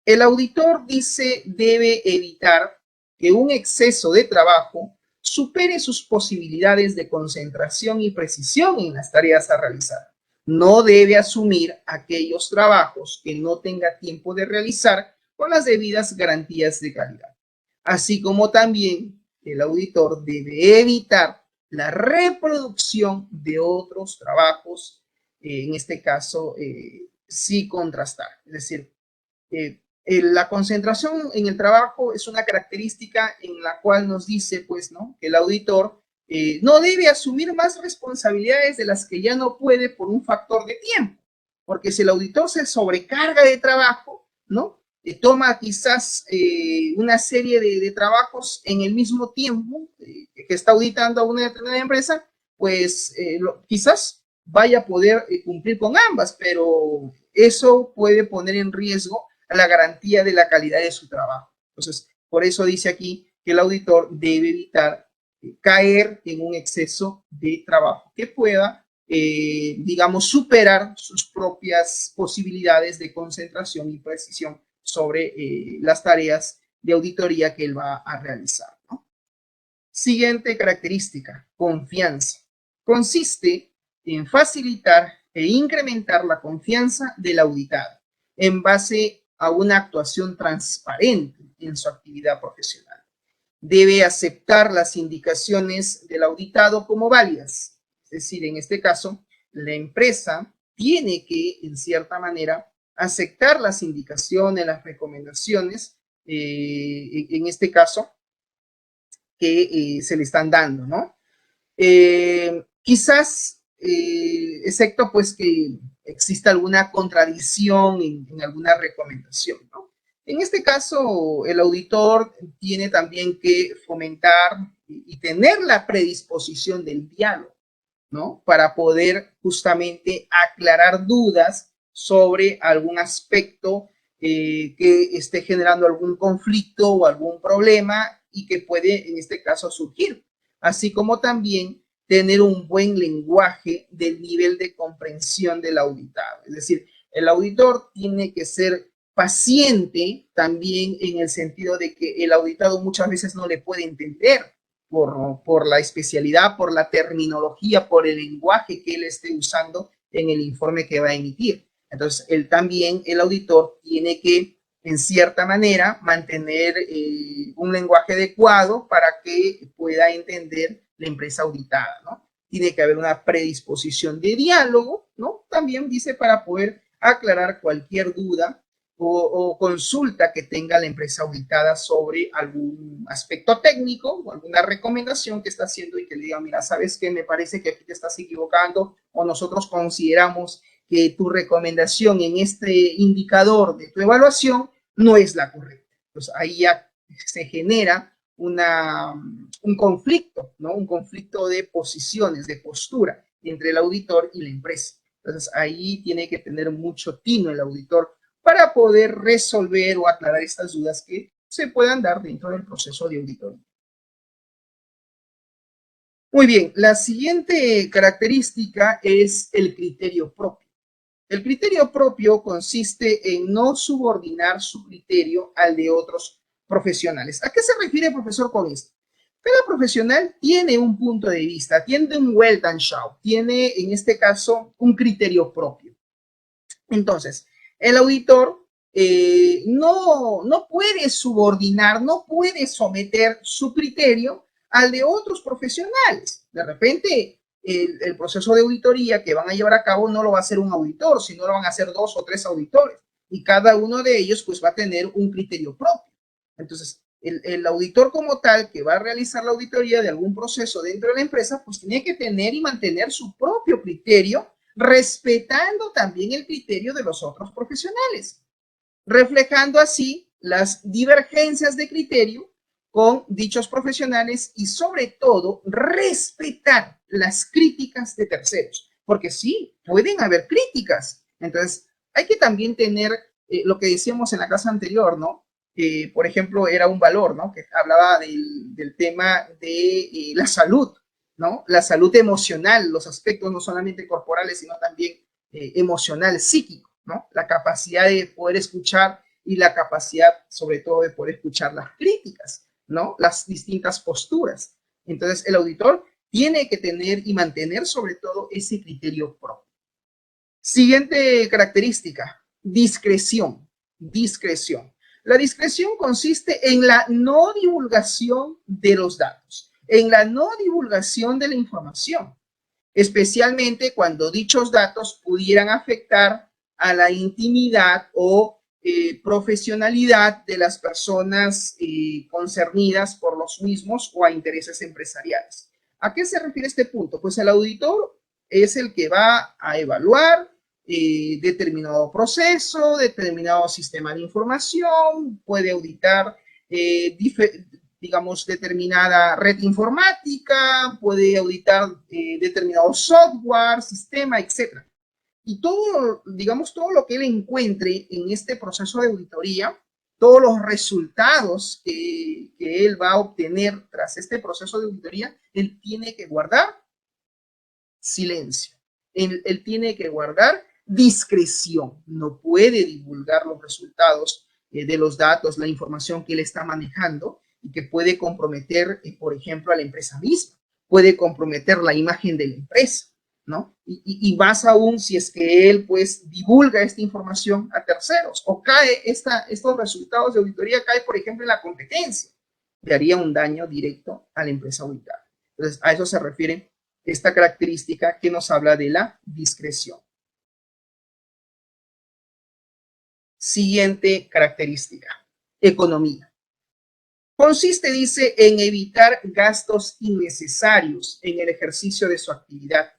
El auditor dice debe evitar que un exceso de trabajo supere sus posibilidades de concentración y precisión en las tareas a realizar. No debe asumir aquellos trabajos que no tenga tiempo de realizar con las debidas garantías de calidad. Así como también el auditor debe evitar la reproducción de otros trabajos, en este caso, sí contrastar. Es decir, la concentración en el trabajo es una característica en la cual nos dice, pues, ¿no? Que el auditor no debe asumir más responsabilidades de las que ya no puede por un factor de tiempo. Porque si el auditor se sobrecarga de trabajo, ¿no? Toma quizás una serie de trabajos en el mismo tiempo que está auditando a una determinada empresa, pues quizás vaya a poder cumplir con ambas, pero eso puede poner en riesgo la garantía de la calidad de su trabajo. Entonces, por eso dice aquí que el auditor debe evitar caer en un exceso de trabajo que pueda, digamos, superar sus propias posibilidades de concentración y precisión sobre las tareas de auditoría que él va a realizar, ¿no? Siguiente característica, confianza. Consiste en facilitar e incrementar la confianza del auditado en base a una actuación transparente en su actividad profesional. Debe aceptar las indicaciones del auditado como válidas. Es decir, en este caso, la empresa tiene que, en cierta manera, aceptar las indicaciones, las recomendaciones, en este caso, que se le están dando, ¿no? Quizás, excepto pues que exista alguna contradicción en alguna recomendación, ¿no? En este caso, el auditor tiene también que fomentar y tener la predisposición del diálogo, ¿no? Para poder justamente aclarar dudas sobre algún aspecto que esté generando algún conflicto o algún problema y que puede, en este caso, surgir. Así como también tener un buen lenguaje del nivel de comprensión del auditado. Es decir, el auditor tiene que ser paciente también en el sentido de que el auditado muchas veces no le puede entender por la especialidad, por la terminología, por el lenguaje que él esté usando en el informe que va a emitir. Entonces, él también, el auditor, tiene que, en cierta manera, mantener un lenguaje adecuado para que pueda entender la empresa auditada, ¿no? Tiene que haber una predisposición de diálogo, ¿no? También dice para poder aclarar cualquier duda o consulta que tenga la empresa auditada sobre algún aspecto técnico o alguna recomendación que está haciendo y que le diga, mira, ¿sabes qué? Me parece que aquí te estás equivocando o nosotros consideramos que tu recomendación en este indicador de tu evaluación no es la correcta. Pues ahí ya se genera un conflicto, ¿no? Un conflicto de posiciones, de postura entre el auditor y la empresa. Entonces ahí tiene que tener mucho tino el auditor para poder resolver o aclarar estas dudas que se puedan dar dentro del proceso de auditoría. Muy bien, la siguiente característica es el criterio propio. El criterio propio consiste en no subordinar su criterio al de otros profesionales. ¿A qué se refiere, profesor, con esto? Cada profesional tiene un punto de vista, tiene un Weltanschauung, tiene en este caso un criterio propio. Entonces, el auditor no puede subordinar, no puede someter su criterio al de otros profesionales. De repente, el proceso de auditoría que van a llevar a cabo no lo va a hacer un auditor, sino lo van a hacer 2 o 3 auditores. Y cada uno de ellos pues va a tener un criterio propio. Entonces, el auditor como tal que va a realizar la auditoría de algún proceso dentro de la empresa, pues tiene que tener y mantener su propio criterio, respetando también el criterio de los otros profesionales, reflejando así las divergencias de criterio con dichos profesionales y sobre todo respetar las críticas de terceros, porque sí, pueden haber críticas. Entonces, hay que también tener lo que decíamos en la clase anterior, ¿no? Por ejemplo, era un valor, ¿no? Que hablaba del tema de la salud, ¿no? La salud emocional, los aspectos no solamente corporales, sino también emocional, psíquico, ¿no? La capacidad de poder escuchar y la capacidad, sobre todo, de poder escuchar las críticas, ¿no? Las distintas posturas. Entonces, el auditor tiene que tener y mantener, sobre todo, ese criterio propio. Siguiente característica, discreción. Discreción. La discreción consiste en la no divulgación de los datos, en la no divulgación de la información, especialmente cuando dichos datos pudieran afectar a la intimidad o profesionalidad de las personas concernidas por los mismos o a intereses empresariales. ¿A qué se refiere este punto? Pues el auditor es el que va a evaluar determinado proceso, determinado sistema de información, puede auditar digamos, determinada red informática, puede auditar determinado software, sistema, etc. Y todo, digamos, todo lo que él encuentre en este proceso de auditoría, todos los resultados que él va a obtener tras este proceso de auditoría, él tiene que guardar silencio. Él tiene que guardar discreción. No puede divulgar los resultados de los datos, la información que él está manejando y que puede comprometer, por ejemplo, a la empresa misma. Puede comprometer la imagen de la empresa, ¿no? Y más aún si es que él, pues, divulga esta información a terceros o cae estos resultados de auditoría, cae, por ejemplo, en la competencia, le haría un daño directo a la empresa auditada. Entonces, a eso se refiere esta característica que nos habla de la discreción. Siguiente característica, economía. Consiste, dice, en evitar gastos innecesarios en el ejercicio de su actividad.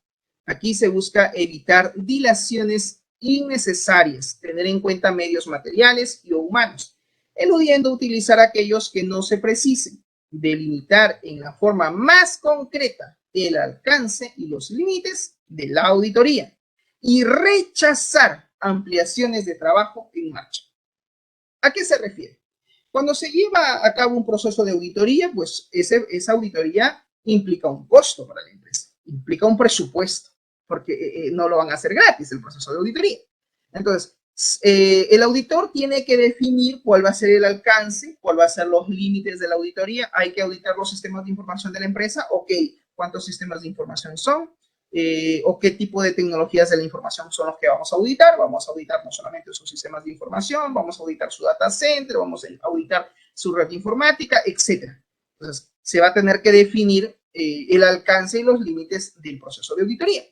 Aquí se busca evitar dilaciones innecesarias, tener en cuenta medios materiales y humanos, eludiendo utilizar aquellos que no se precisen, delimitar en la forma más concreta el alcance y los límites de la auditoría y rechazar ampliaciones de trabajo en marcha. ¿A qué se refiere? Cuando se lleva a cabo un proceso de auditoría, pues esa auditoría implica un costo para la empresa, implica un presupuesto, porque no lo van a hacer gratis el proceso de auditoría. Entonces, el auditor tiene que definir cuál va a ser el alcance, cuál va a ser los límites de la auditoría. Hay que auditar los sistemas de información de la empresa. Ok, ¿cuántos sistemas de información son? O qué tipo de tecnologías de la información son los que vamos a auditar. Vamos a auditar no solamente sus sistemas de información, vamos a auditar su data center, vamos a auditar su red informática, etc. Entonces, se va a tener que definir el alcance y los límites del proceso de auditoría.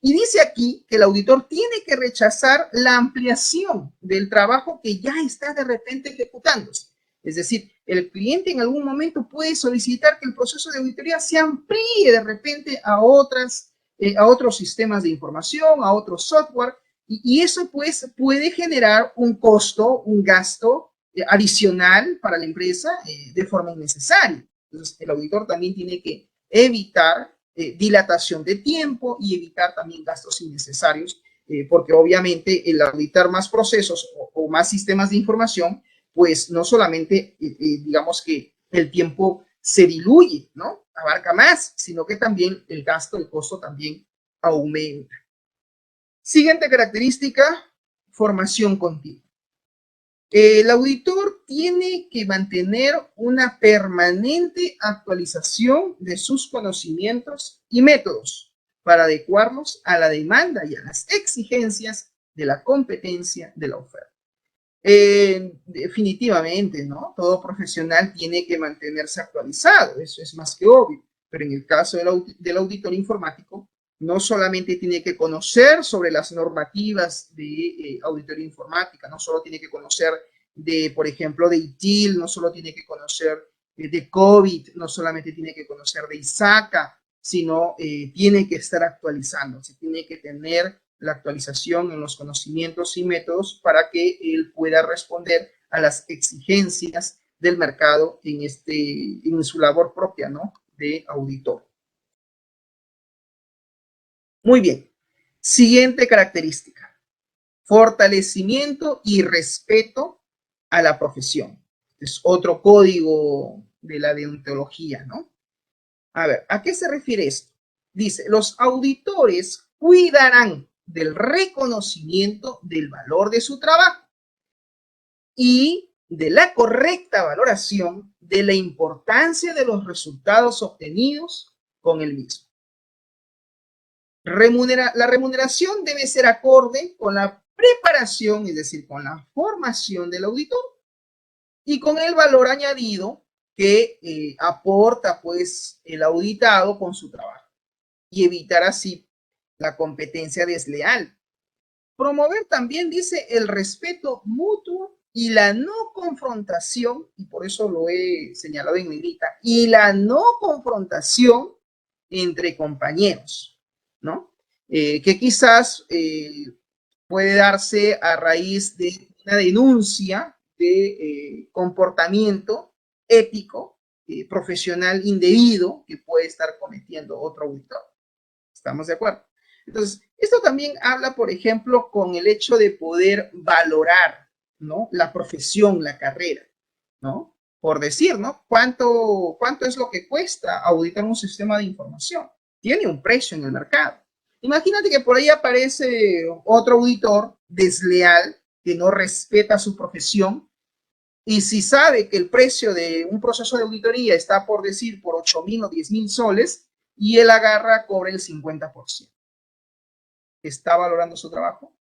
Y dice aquí que el auditor tiene que rechazar la ampliación del trabajo que ya está de repente ejecutándose. Es decir, el cliente en algún momento puede solicitar que el proceso de auditoría se amplíe de repente a otros sistemas de información, a otro software, Y eso pues puede generar un costo, un gasto adicional para la empresa de forma innecesaria. Entonces, el auditor también tiene que evitar dilatación de tiempo y evitar también gastos innecesarios, porque obviamente el auditar más procesos o más sistemas de información, pues no solamente, digamos que el tiempo se diluye, ¿no? Abarca más, sino que también el gasto, el costo también aumenta. Siguiente característica, formación continua. El auditor tiene que mantener una permanente actualización de sus conocimientos y métodos para adecuarlos a la demanda y a las exigencias de la competencia de la oferta. Definitivamente, ¿no? Todo profesional tiene que mantenerse actualizado, eso es más que obvio, pero en el caso del auditor informático, no solamente tiene que conocer sobre las normativas de auditoría informática, no solo tiene que conocer de, por ejemplo, de ITIL, no solo tiene que conocer de COVID, no solamente tiene que conocer de ISACA, sino tiene que estar actualizando, se tiene que tener la actualización en los conocimientos y métodos para que él pueda responder a las exigencias del mercado en su labor propia, ¿no? De auditor. Muy bien. Siguiente característica. Fortalecimiento y respeto a la profesión. Es otro código de la deontología, ¿no? A ver, ¿a qué se refiere esto? Dice, los auditores cuidarán del reconocimiento del valor de su trabajo y de la correcta valoración de la importancia de los resultados obtenidos con el mismo. La remuneración debe ser acorde con la preparación, es decir, con la formación del auditor y con el valor añadido que aporta pues el auditado con su trabajo y evitar así la competencia desleal. Promover también, dice, el respeto mutuo y la no confrontación, y por eso lo he señalado en negrita, y la no confrontación entre compañeros, ¿no? Que quizás puede darse a raíz de una denuncia de comportamiento ético, profesional indebido que puede estar cometiendo otro auditor. ¿Estamos de acuerdo? Entonces, esto también habla, por ejemplo, con el hecho de poder valorar, ¿no? La profesión, la carrera, ¿no? Por decir, ¿no? ¿Cuánto es lo que cuesta auditar un sistema de información? Tiene un precio en el mercado. Imagínate que por ahí aparece otro auditor desleal que no respeta su profesión y si sabe que el precio de un proceso de auditoría está por decir por 8,000 o 10,000 soles y él agarra, cobra el 50%. ¿Está valorando su trabajo?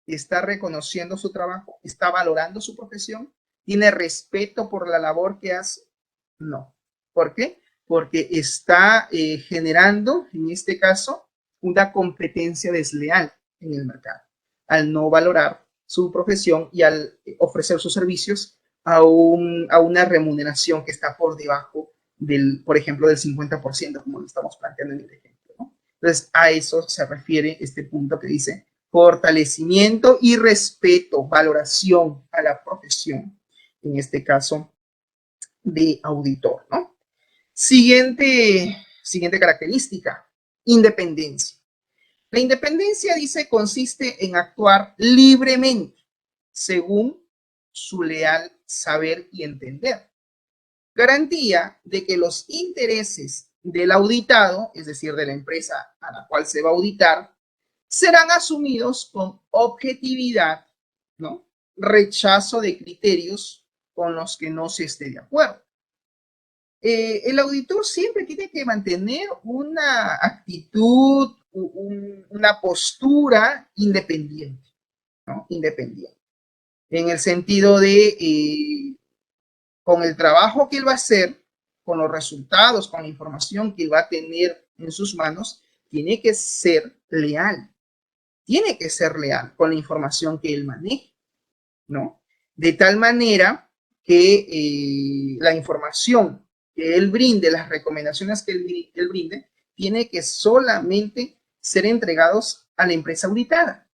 ¿Está reconociendo su trabajo? ¿Está valorando su profesión? ¿Tiene respeto por la labor que hace? No. ¿Por qué? Porque está generando, en este caso, una competencia desleal en el mercado, al no valorar su profesión y al ofrecer sus servicios a una remuneración que está por debajo del, por ejemplo, del 50%, como lo estamos planteando en el ejemplo, ¿no? Entonces, a eso se refiere este punto que dice fortalecimiento y respeto, valoración a la profesión, en este caso de auditor, ¿no? Siguiente característica, independencia. La independencia, dice, consiste en actuar libremente, según su leal saber y entender. Garantía de que los intereses del auditado, es decir, de la empresa a la cual se va a auditar, serán asumidos con objetividad, ¿no? Rechazo de criterios con los que no se esté de acuerdo. El auditor siempre tiene que mantener una actitud, una postura independiente, ¿no? Independiente. En el sentido de, con el trabajo que él va a hacer, con los resultados, con la información que él va a tener en sus manos, tiene que ser leal. Tiene que ser leal con la información que él maneja, ¿no? De tal manera que la información que él brinde, las recomendaciones que él brinde, tiene que solamente ser entregados a la empresa auditada.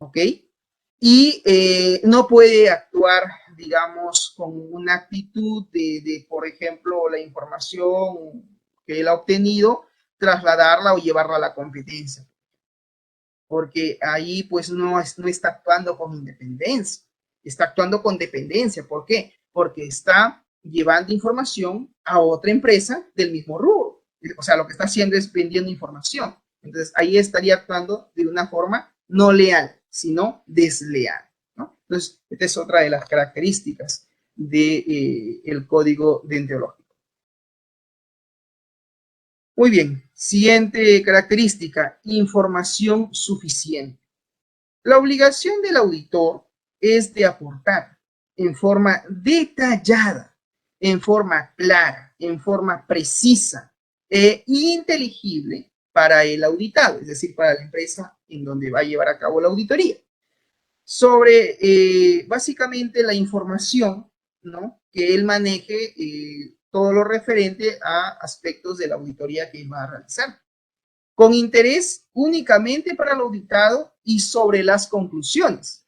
¿ok? Y no puede actuar, digamos, con una actitud por ejemplo, la información que él ha obtenido, trasladarla o llevarla a la competencia, porque ahí pues no está actuando con independencia, está actuando con dependencia. ¿Por qué? Porque está llevando información a otra empresa del mismo rubro. O sea, lo que está haciendo es vendiendo información. Entonces, ahí estaría actuando de una forma no leal, sino desleal, ¿no? Entonces, esta es otra de las características del código deontológico. Muy bien, siguiente característica, información suficiente. La obligación del auditor es de aportar en forma detallada, en forma clara, en forma precisa e inteligible para el auditado, es decir, para la empresa en donde va a llevar a cabo la auditoría, sobre básicamente la información, ¿no?, que él maneje, todo lo referente a aspectos de la auditoría que él va a realizar, con interés únicamente para el auditado y sobre las conclusiones.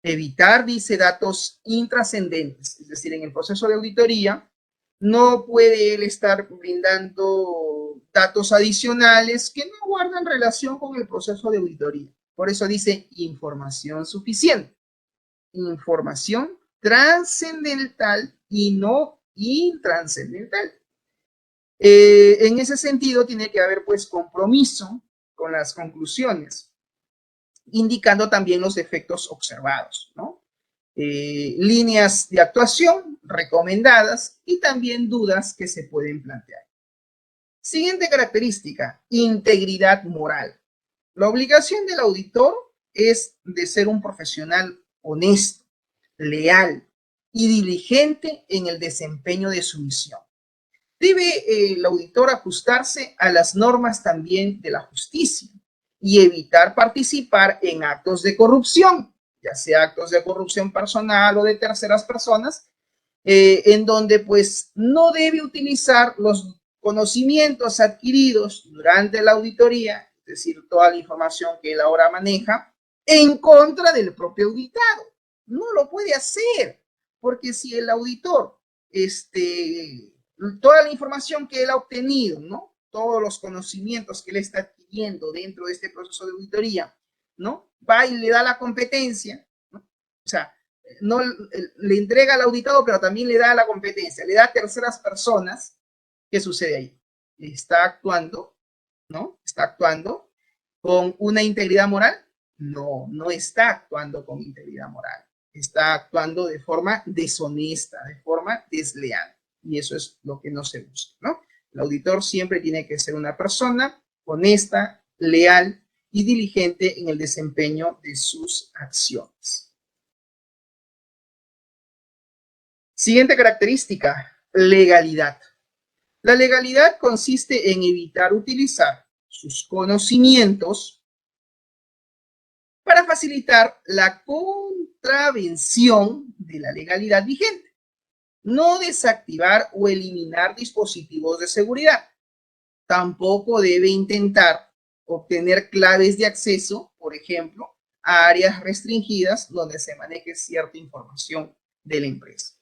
Evitar, dice, datos intrascendentes, es decir, en el proceso de auditoría no puede él estar brindando datos adicionales que no guardan relación con el proceso de auditoría. Por eso dice información suficiente, información trascendental y no intrascendental. En ese sentido, tiene que haber pues compromiso con las conclusiones, indicando también los efectos observados, ¿no? Líneas de actuación recomendadas y también dudas que se pueden plantear. Siguiente característica, integridad moral. La obligación del auditor es de ser un profesional honesto, leal y diligente en el desempeño de su misión. Debe el auditor ajustarse a las normas también de la justicia y evitar participar en actos de corrupción, ya sea actos de corrupción personal o de terceras personas, en donde pues no debe utilizar los conocimientos adquiridos durante la auditoría, es decir, toda la información que él ahora maneja, en contra del propio auditado. No lo puede hacer, porque si el auditor, toda la información que él ha obtenido, ¿no?, todos los conocimientos que él está adquiriendo dentro de este proceso de auditoría, ¿no?, va y le da la competencia, ¿no? O sea, no le entrega al auditado, pero también le da la competencia, le da a terceras personas. ¿Qué sucede ahí? Está actuando, ¿no? Está actuando con una integridad moral. No, no está actuando con integridad moral. Está actuando de forma deshonesta, de forma desleal. Y eso es lo que no se busca, ¿no? El auditor siempre tiene que ser una persona honesta, leal y diligente en el desempeño de sus acciones. Siguiente característica, legalidad. La legalidad consiste en evitar utilizar sus conocimientos para facilitar la contravención de la legalidad vigente. No desactivar o eliminar dispositivos de seguridad. Tampoco debe intentar obtener claves de acceso, por ejemplo, a áreas restringidas donde se maneje cierta información de la empresa.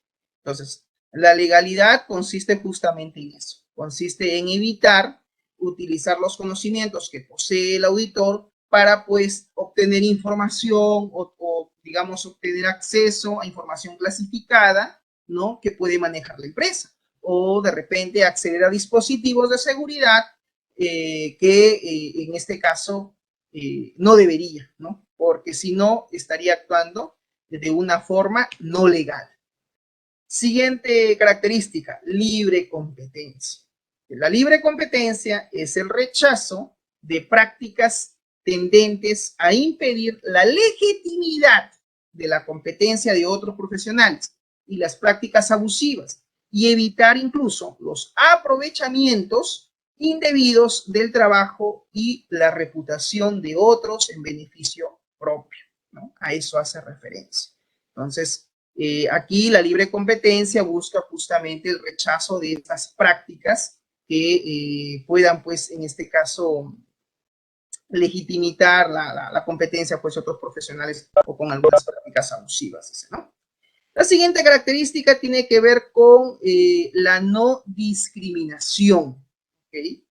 Entonces, la legalidad consiste justamente en eso. Consiste en evitar utilizar los conocimientos que posee el auditor para, pues, obtener información o digamos, obtener acceso a información clasificada, ¿no?, que puede manejar la empresa. O de repente acceder a dispositivos de seguridad que en este caso no debería, ¿no? Porque si no, estaría actuando de una forma no legal. Siguiente característica, libre competencia. La libre competencia es el rechazo de prácticas tendentes a impedir la legitimidad de la competencia de otros profesionales y las prácticas abusivas, y evitar incluso los aprovechamientos indebidos del trabajo y la reputación de otros en beneficio propio, ¿no? A eso hace referencia. Entonces, aquí la libre competencia busca justamente el rechazo de estas prácticas que puedan, pues, en este caso, legitimar la competencia pues, de otros profesionales o con algunas prácticas abusivas, dice, ¿no? La siguiente característica tiene que ver con la no discriminación, ¿okay?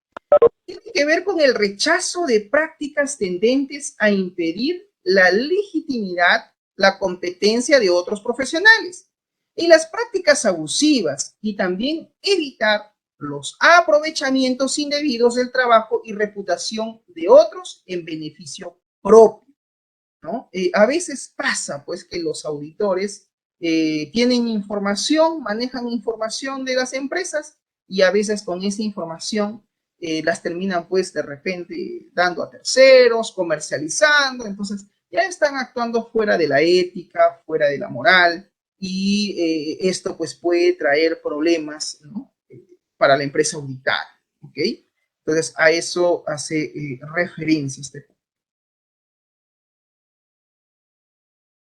Tiene que ver con el rechazo de prácticas tendentes a impedir la legitimidad, la competencia de otros profesionales y las prácticas abusivas, y también evitar los aprovechamientos indebidos del trabajo y reputación de otros en beneficio propio, ¿no? A veces pasa pues que los auditores tienen información, manejan información de las empresas y a veces con esa información las terminan pues de repente dando a terceros, comercializando, entonces ya están actuando fuera de la ética, fuera de la moral, y esto pues puede traer problemas, ¿no? Para la empresa auditada, ¿ok? Entonces a eso hace referencia este punto.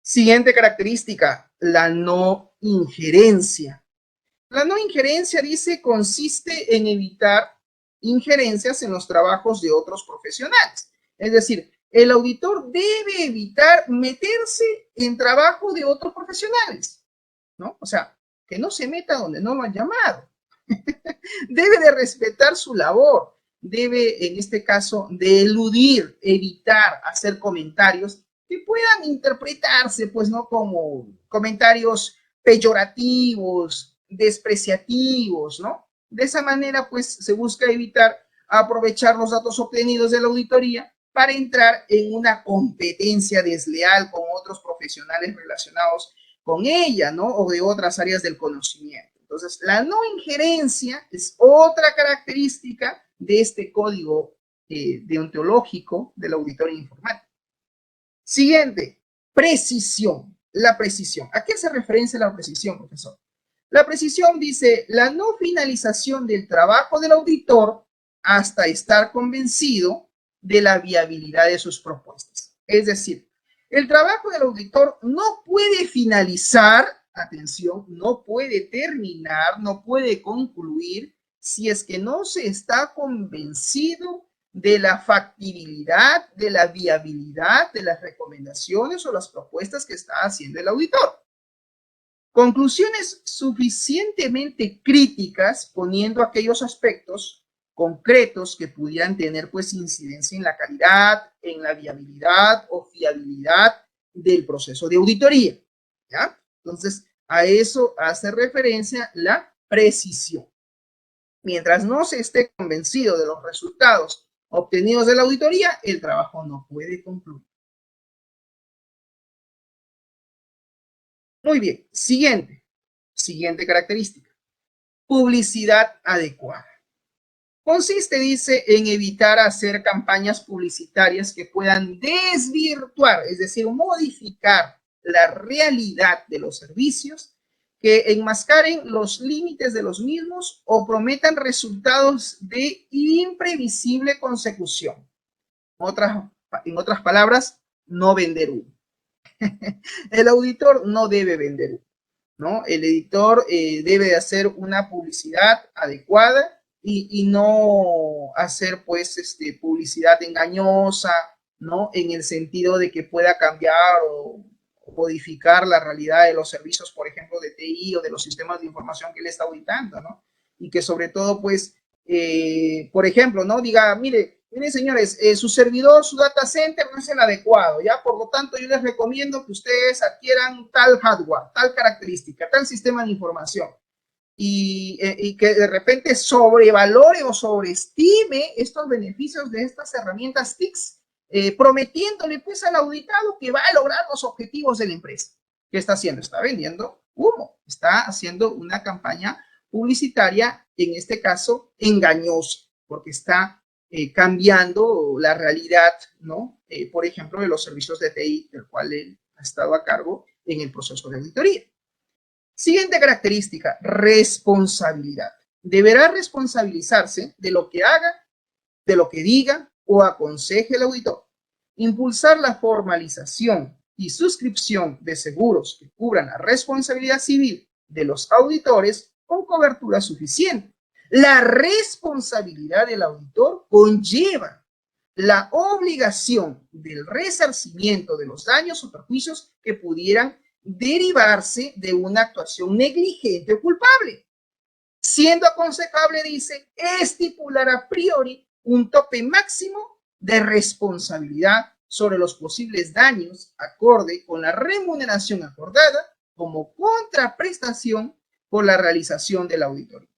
Siguiente característica, la no injerencia. La no injerencia, dice, consiste en evitar injerencias en los trabajos de otros profesionales. Es decir, el auditor debe evitar meterse en trabajo de otros profesionales, ¿no? O sea, que no se meta donde no lo han llamado. Debe de respetar su labor, debe, en este caso, de eludir, evitar hacer comentarios que puedan interpretarse, pues, ¿no? Como comentarios peyorativos, despreciativos, ¿no? De esa manera, pues, se busca evitar aprovechar los datos obtenidos de la auditoría para entrar en una competencia desleal con otros profesionales relacionados con ella, ¿no? O de otras áreas del conocimiento. Entonces, la no injerencia es otra característica de este código deontológico del auditor informático. Siguiente, precisión. La precisión. ¿A qué hace referencia la precisión, profesor? La precisión dice la no finalización del trabajo del auditor hasta estar convencido de la viabilidad de sus propuestas. Es decir, el trabajo del auditor no puede finalizar, atención, no puede terminar, no puede concluir si es que no se está convencido de la factibilidad, de la viabilidad de las recomendaciones o las propuestas que está haciendo el auditor. Conclusiones suficientemente críticas, poniendo aquellos aspectos concretos que pudieran tener pues incidencia en la calidad, en la viabilidad o fiabilidad del proceso de auditoría, ¿ya? Entonces, a eso hace referencia la precisión. Mientras no se esté convencido de los resultados obtenidos de la auditoría, el trabajo no puede concluir. Muy bien, siguiente característica. Publicidad adecuada. Consiste, dice, en evitar hacer campañas publicitarias que puedan desvirtuar, es decir, modificar la realidad de los servicios, que enmascaren los límites de los mismos o prometan resultados de imprevisible consecución. En otras palabras, no vender humo. El auditor no debe vender humo, ¿no? El editor debe de hacer una publicidad adecuada y no hacer, pues, publicidad engañosa, ¿no? En el sentido de que pueda cambiar o modificar la realidad de los servicios, por ejemplo, de TI o de los sistemas de información que él está auditando, ¿no? Y que sobre todo, pues, por ejemplo, ¿no? Diga, miren señores, su servidor, su data center no es el adecuado, ¿ya? Por lo tanto, yo les recomiendo que ustedes adquieran tal hardware, tal característica, tal sistema de información. Y que de repente sobrevalore o sobreestime estos beneficios de estas herramientas TICs, prometiéndole pues al auditado que va a lograr los objetivos de la empresa. ¿Qué está haciendo? Está vendiendo humo, está haciendo una campaña publicitaria, en este caso, engañosa, porque está cambiando la realidad, ¿no? Por ejemplo, de los servicios de TI, del cual él ha estado a cargo en el proceso de auditoría. Siguiente característica, responsabilidad. Deberá responsabilizarse de lo que haga, de lo que diga o aconseje el auditor. Impulsar la formalización y suscripción de seguros que cubran la responsabilidad civil de los auditores con cobertura suficiente. La responsabilidad del auditor conlleva la obligación del resarcimiento de los daños o perjuicios que pudieran derivarse de una actuación negligente o culpable, siendo aconsejable, dice, estipular a priori un tope máximo de responsabilidad sobre los posibles daños acorde con la remuneración acordada como contraprestación por la realización de la auditoría.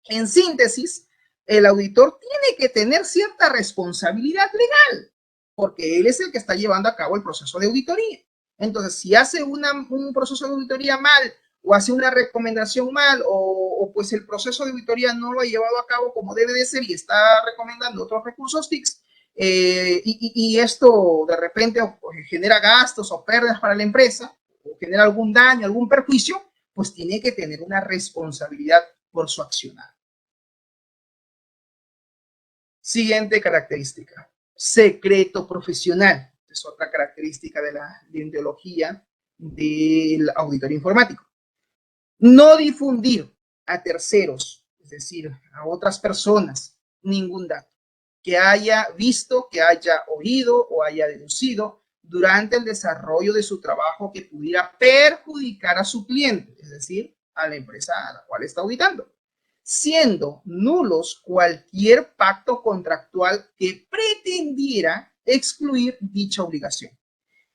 En síntesis, el auditor tiene que tener cierta responsabilidad legal, porque él es el que está llevando a cabo el proceso de auditoría. Entonces, si hace un proceso de auditoría mal, o hace una recomendación mal, o pues el proceso de auditoría no lo ha llevado a cabo como debe de ser y está recomendando otros recursos TICS, y esto de repente genera gastos o pérdidas para la empresa, o genera algún daño, algún perjuicio, pues tiene que tener una responsabilidad por su accionar. Siguiente característica, secreto profesional. Es otra característica de la deontología del auditor informático. No difundir a terceros, es decir, a otras personas, ningún dato que haya visto, que haya oído o haya deducido durante el desarrollo de su trabajo que pudiera perjudicar a su cliente, es decir, a la empresa a la cual está auditando, siendo nulos cualquier pacto contractual que pretendiera excluir dicha obligación.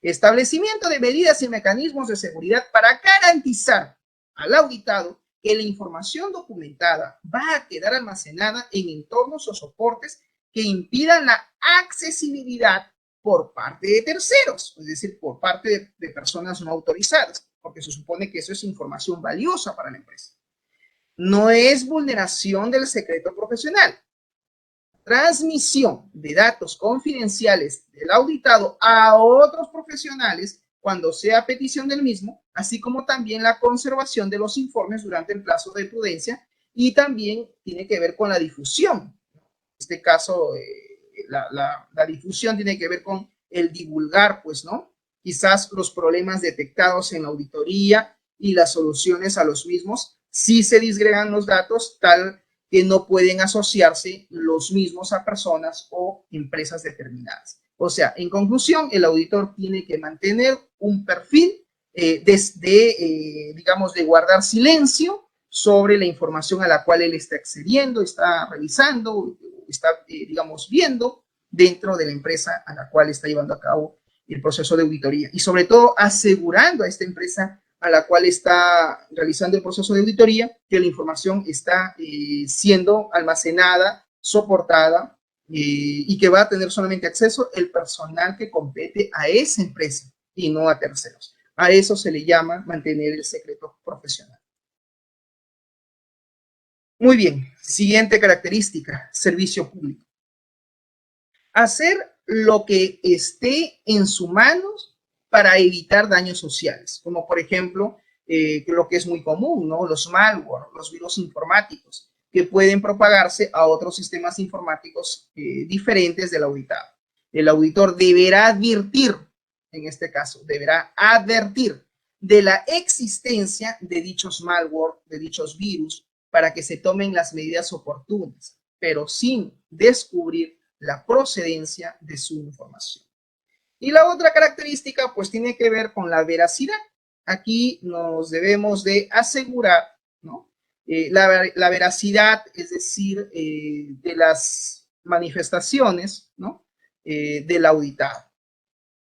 Establecimiento de medidas y mecanismos de seguridad para garantizar al auditado que la información documentada va a quedar almacenada en entornos o soportes que impidan la accesibilidad por parte de terceros, es decir, por parte de personas no autorizadas, porque se supone que eso es información valiosa para la empresa. No es vulneración del secreto profesional. Transmisión de datos confidenciales del auditado a otros profesionales cuando sea petición del mismo, así como también la conservación de los informes durante el plazo de prudencia, y también tiene que ver con la difusión. En este caso, la difusión tiene que ver con el divulgar, pues, ¿no? Quizás los problemas detectados en la auditoría y las soluciones a los mismos, si se disgregan los datos tal que no pueden asociarse los mismos a personas o empresas determinadas. O sea, en conclusión, el auditor tiene que mantener un perfil digamos, de guardar silencio sobre la información a la cual él está accediendo, está revisando, está, digamos, viendo dentro de la empresa a la cual está llevando a cabo el proceso de auditoría. Y sobre todo asegurando a esta empresa a la cual está realizando el proceso de auditoría que la información está siendo almacenada, soportada, y que va a tener solamente acceso el personal que compete a esa empresa y no a terceros. A eso se le llama mantener el secreto profesional. Muy bien, siguiente característica, servicio público. Hacer lo que esté en sus manos para evitar daños sociales, como por ejemplo, lo que es muy común, ¿no? Los malware, los virus informáticos, que pueden propagarse a otros sistemas informáticos diferentes del auditado. El auditor deberá advertir, en este caso, deberá advertir de la existencia de dichos malware, de dichos virus, para que se tomen las medidas oportunas, pero sin descubrir la procedencia de su información. Y la otra característica, pues, tiene que ver con la veracidad. Aquí nos debemos de asegurar, ¿no? La veracidad, es decir, de las manifestaciones, ¿no? Del auditado,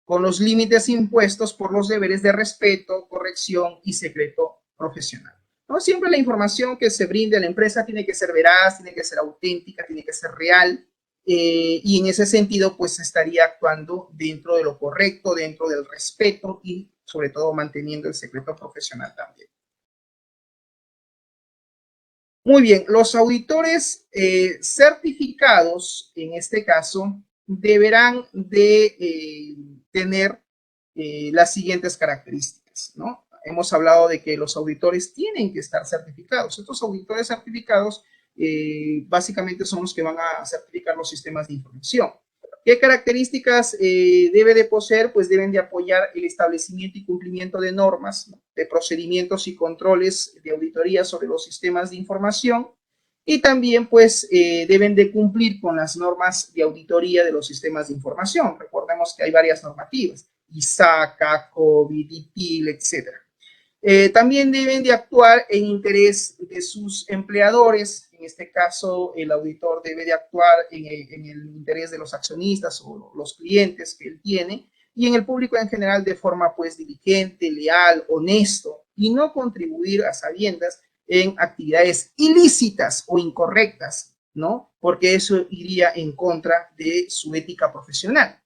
con los límites impuestos por los deberes de respeto, corrección y secreto profesional. ¿No? Siempre la información que se brinde a la empresa tiene que ser veraz, tiene que ser auténtica, tiene que ser real, y en ese sentido, pues, estaría actuando dentro de lo correcto, dentro del respeto y sobre todo manteniendo el secreto profesional también. Muy bien, los auditores certificados, en este caso, deberán de tener las siguientes características, ¿no? Hemos hablado de que los auditores tienen que estar certificados. Estos auditores certificados básicamente son los que van a certificar los sistemas de información. ¿Qué características debe de poseer? Pues deben de apoyar el establecimiento y cumplimiento de normas, ¿no? De procedimientos y controles de auditoría sobre los sistemas de información, Y también, pues, deben de cumplir con las normas de auditoría de los sistemas de información. Recordemos que hay varias normativas, ISACA, COVID, ITIL, etc. También deben de actuar en interés de sus empleadores. En este caso, el auditor debe de actuar en el interés de los accionistas o los clientes que él tiene y en el público en general de forma, pues, diligente, leal, honesto y no contribuir a sabiendas en actividades ilícitas o incorrectas, ¿no? Porque eso iría en contra de su ética profesional.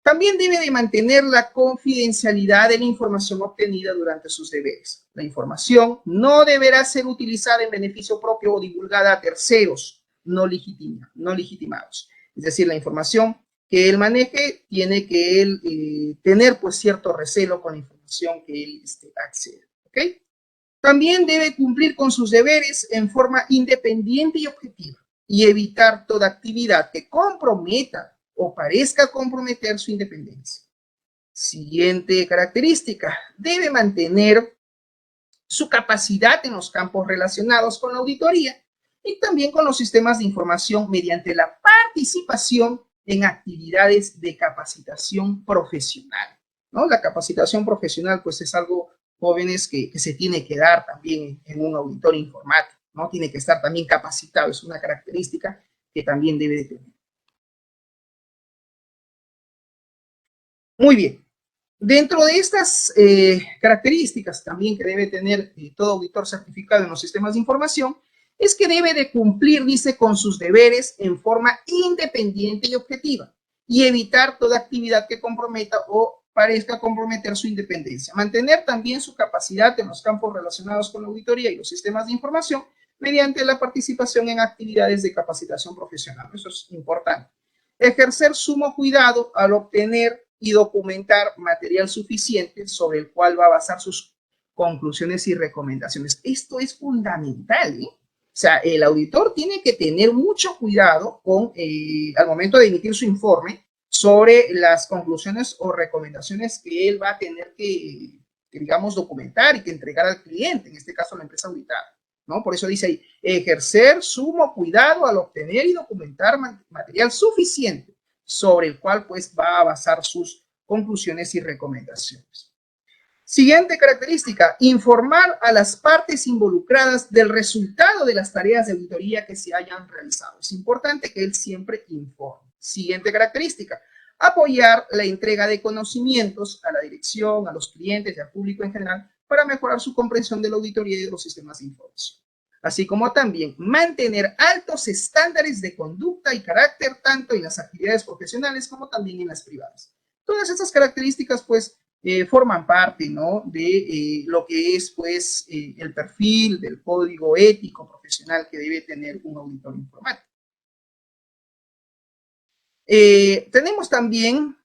También debe de mantener la confidencialidad de la información obtenida durante sus deberes. La información no deberá ser utilizada en beneficio propio o divulgada a terceros no legitimados. Es decir, la información que él maneje tiene que él tener, pues, cierto recelo con la información que él accede. ¿Ok? También debe cumplir con sus deberes en forma independiente y objetiva y evitar toda actividad que comprometa o parezca comprometer su independencia. Siguiente característica, debe mantener su capacidad en los campos relacionados con la auditoría y también con los sistemas de información mediante la participación en actividades de capacitación profesional, ¿no? La capacitación profesional, pues, es algo, jóvenes, que se tiene que dar también en un auditor informático, ¿no? Tiene que estar también capacitado, es una característica que también debe de tener. Muy bien. Dentro de estas características también que debe tener todo auditor certificado en los sistemas de información, es que debe de cumplir, dice, con sus deberes en forma independiente y objetiva y evitar toda actividad que comprometa o parezca comprometer su independencia. Mantener también su capacidad en los campos relacionados con la auditoría y los sistemas de información mediante la participación en actividades de capacitación profesional. Eso es importante. Ejercer sumo cuidado al obtener y documentar material suficiente sobre el cual va a basar sus conclusiones y recomendaciones. Esto es fundamental, ¿eh? O sea, el auditor tiene que tener mucho cuidado con, al momento de emitir su informe sobre las conclusiones o recomendaciones que él va a tener que, digamos, documentar y que entregar al cliente, en este caso la empresa auditada, ¿no? Por eso dice ahí, ejercer sumo cuidado al obtener y documentar material suficiente sobre el cual, pues, va a basar sus conclusiones y recomendaciones. Siguiente característica, informar a las partes involucradas del resultado de las tareas de auditoría que se hayan realizado. Es importante que él siempre informe. Siguiente característica, apoyar la entrega de conocimientos a la dirección, a los clientes y al público en general para mejorar su comprensión de la auditoría y de los sistemas de información. Así como también mantener altos estándares de conducta y carácter tanto en las actividades profesionales como también en las privadas. Todas estas características, pues, forman parte, ¿no?, de lo que es, pues, el perfil del código ético profesional que debe tener un auditor informático. Tenemos también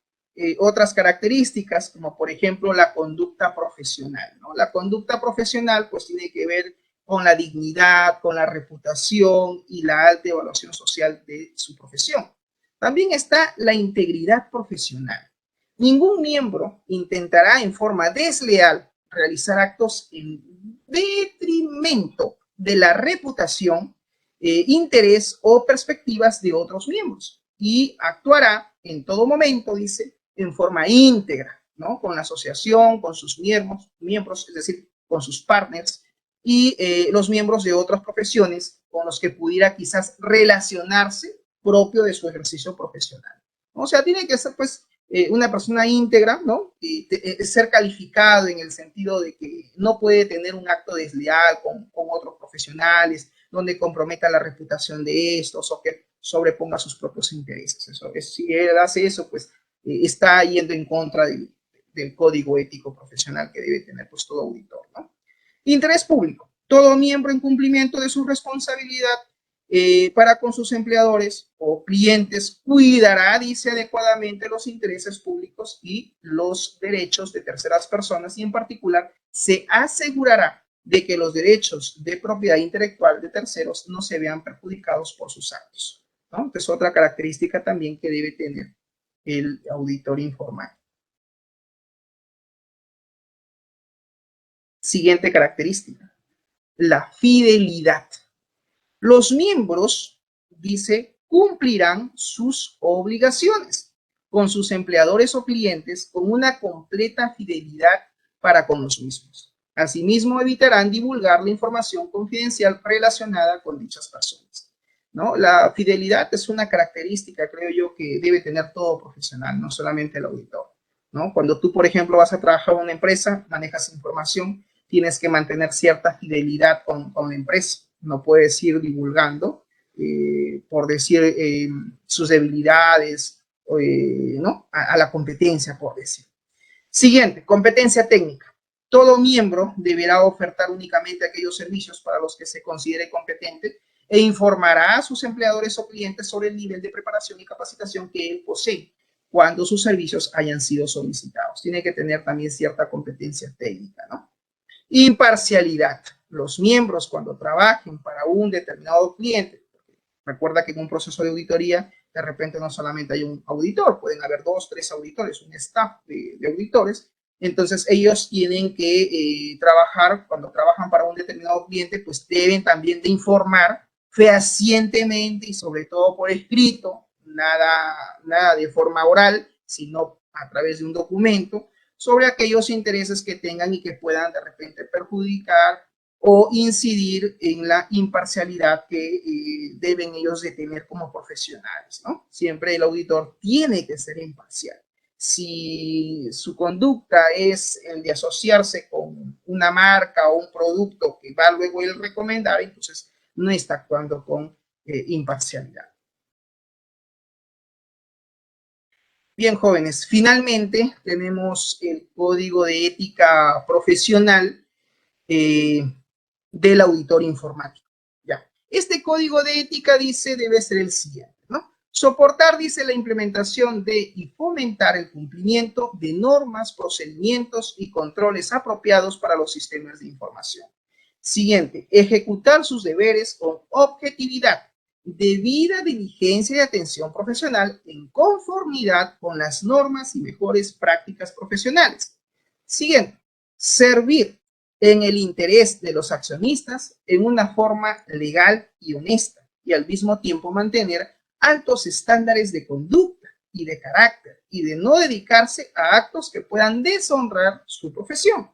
otras características, como por ejemplo la conducta profesional, ¿no? La conducta profesional, pues, tiene que ver con la dignidad, con la reputación y la alta evaluación social de su profesión. También está la integridad profesional. Ningún miembro intentará en forma desleal realizar actos en detrimento de la reputación, interés o perspectivas de otros miembros y actuará en todo momento, dice, en forma íntegra, ¿no? Con la asociación, con sus miembros, es decir, con sus partners y los miembros de otras profesiones con los que pudiera quizás relacionarse propio de su ejercicio profesional. O sea, tiene que ser, pues, una persona íntegra, ¿no? Y ser calificado en el sentido de que no puede tener un acto desleal con otros profesionales, donde comprometa la reputación de estos o que sobreponga sus propios intereses. Eso es, si él hace eso, pues está yendo en contra del código ético profesional que debe tener, pues, todo auditor, ¿no? Interés público. Todo miembro en cumplimiento de su responsabilidad para con sus empleadores o clientes cuidará, dice, adecuadamente los intereses públicos y los derechos de terceras personas y en particular se asegurará de que los derechos de propiedad intelectual de terceros no se vean perjudicados por sus actos, ¿no? Entonces, otra característica también que debe tener el auditor informático. Siguiente característica, la fidelidad. Los miembros, dice, cumplirán sus obligaciones con sus empleadores o clientes con una completa fidelidad para con los mismos. Asimismo, evitarán divulgar la información confidencial relacionada con dichas personas, ¿no? La fidelidad es una característica, creo yo, que debe tener todo profesional, no solamente el auditor, ¿no? Cuando tú, por ejemplo, vas a trabajar en una empresa, manejas información, tienes que mantener cierta fidelidad con la empresa. No puedes ir divulgando, por decir, sus debilidades, ¿no? A la competencia, por decir. Siguiente, competencia técnica. Todo miembro deberá ofertar únicamente aquellos servicios para los que se considere competente e informará a sus empleadores o clientes sobre el nivel de preparación y capacitación que él posee cuando sus servicios hayan sido solicitados. Tiene que tener también cierta competencia técnica, ¿no? Imparcialidad. Los miembros, cuando trabajen para un determinado cliente, recuerda que en un proceso de auditoría, de repente no solamente hay un auditor, pueden haber 2, 3 auditores, un staff de auditores. Entonces, ellos tienen que trabajar, cuando trabajan para un determinado cliente, pues deben también de informar fehacientemente y sobre todo por escrito, nada de forma oral, sino a través de un documento, sobre aquellos intereses que tengan y que puedan de repente perjudicar o incidir en la imparcialidad que deben ellos de tener como profesionales, ¿no? Siempre el auditor tiene que ser imparcial. Si su conducta es el de asociarse con una marca o un producto que va luego él recomendar, entonces no está actuando con imparcialidad. Bien, jóvenes, finalmente tenemos el código de ética profesional del auditor informático. Ya. Este código de ética dice debe ser el siguiente, ¿no? Soportar, dice, la implementación de y fomentar el cumplimiento de normas, procedimientos y controles apropiados para los sistemas de información. Siguiente, ejecutar sus deberes con objetividad, debida diligencia y atención profesional en conformidad con las normas y mejores prácticas profesionales. Siguiente, servir en el interés de los accionistas en una forma legal y honesta y al mismo tiempo mantener altos estándares de conducta y de carácter y de no dedicarse a actos que puedan deshonrar su profesión.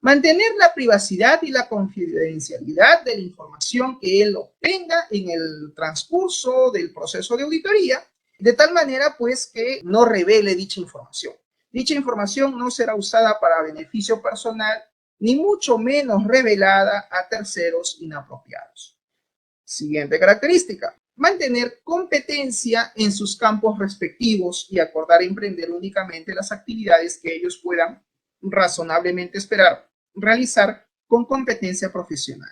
Mantener la privacidad y la confidencialidad de la información que él obtenga en el transcurso del proceso de auditoría, de tal manera pues que no revele dicha información. Dicha información no será usada para beneficio personal, ni mucho menos revelada a terceros inapropiados. Siguiente característica, mantener competencia en sus campos respectivos y acordar emprender únicamente las actividades que ellos puedan razonablemente esperar realizar con competencia profesional.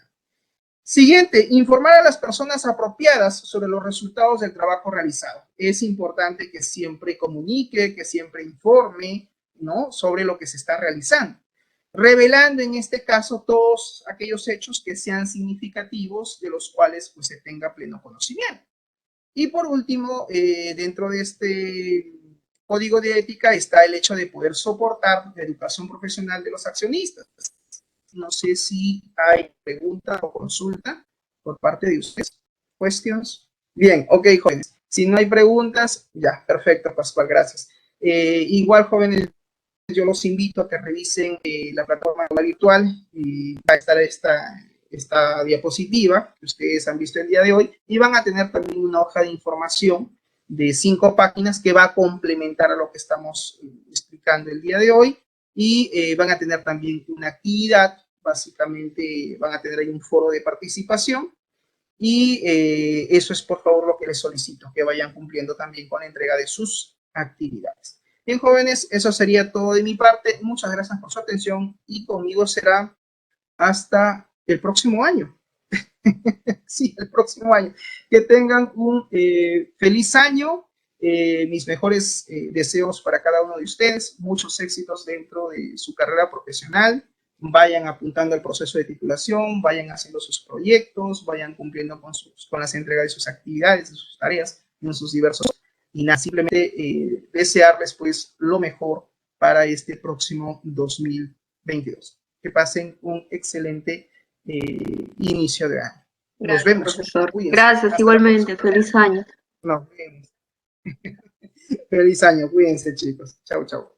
Siguiente, informar a las personas apropiadas sobre los resultados del trabajo realizado. Es importante que siempre comunique, que siempre informe, ¿no?, sobre lo que se está realizando, revelando en este caso todos aquellos hechos que sean significativos de los cuales pues, se tenga pleno conocimiento. Y por último, dentro de este código de ética está el hecho de poder soportar la educación profesional de los accionistas. No sé si hay pregunta o consulta por parte de ustedes. ¿Cuestiones? Bien, ok, jóvenes. Si no hay preguntas, ya, perfecto, Pascual, gracias. Igual, jóvenes, yo los invito a que revisen la plataforma virtual y va a estar esta diapositiva que ustedes han visto el día de hoy y van a tener también una hoja de información de 5 páginas que va a complementar a lo que estamos explicando el día de hoy y van a tener también una actividad, básicamente van a tener ahí un foro de participación y eso es por favor lo que les solicito, que vayan cumpliendo también con la entrega de sus actividades. Bien, jóvenes, eso sería todo de mi parte. Muchas gracias por su atención y conmigo será hasta el próximo año. Sí, el próximo año. Que tengan un feliz año. Mis mejores deseos para cada uno de ustedes. Muchos éxitos dentro de su carrera profesional. Vayan apuntando al proceso de titulación, vayan haciendo sus proyectos, vayan cumpliendo con las entregas de sus actividades, de sus tareas, en sus diversos. Y nada, simplemente desearles pues lo mejor para este próximo 2022. Que pasen un excelente inicio de año. Nos Gracias, vemos. profesor. Cuídense. Gracias, Hasta la igualmente. próxima. Feliz año. Nos vemos. Feliz año. Cuídense, chicos. Chau, chau.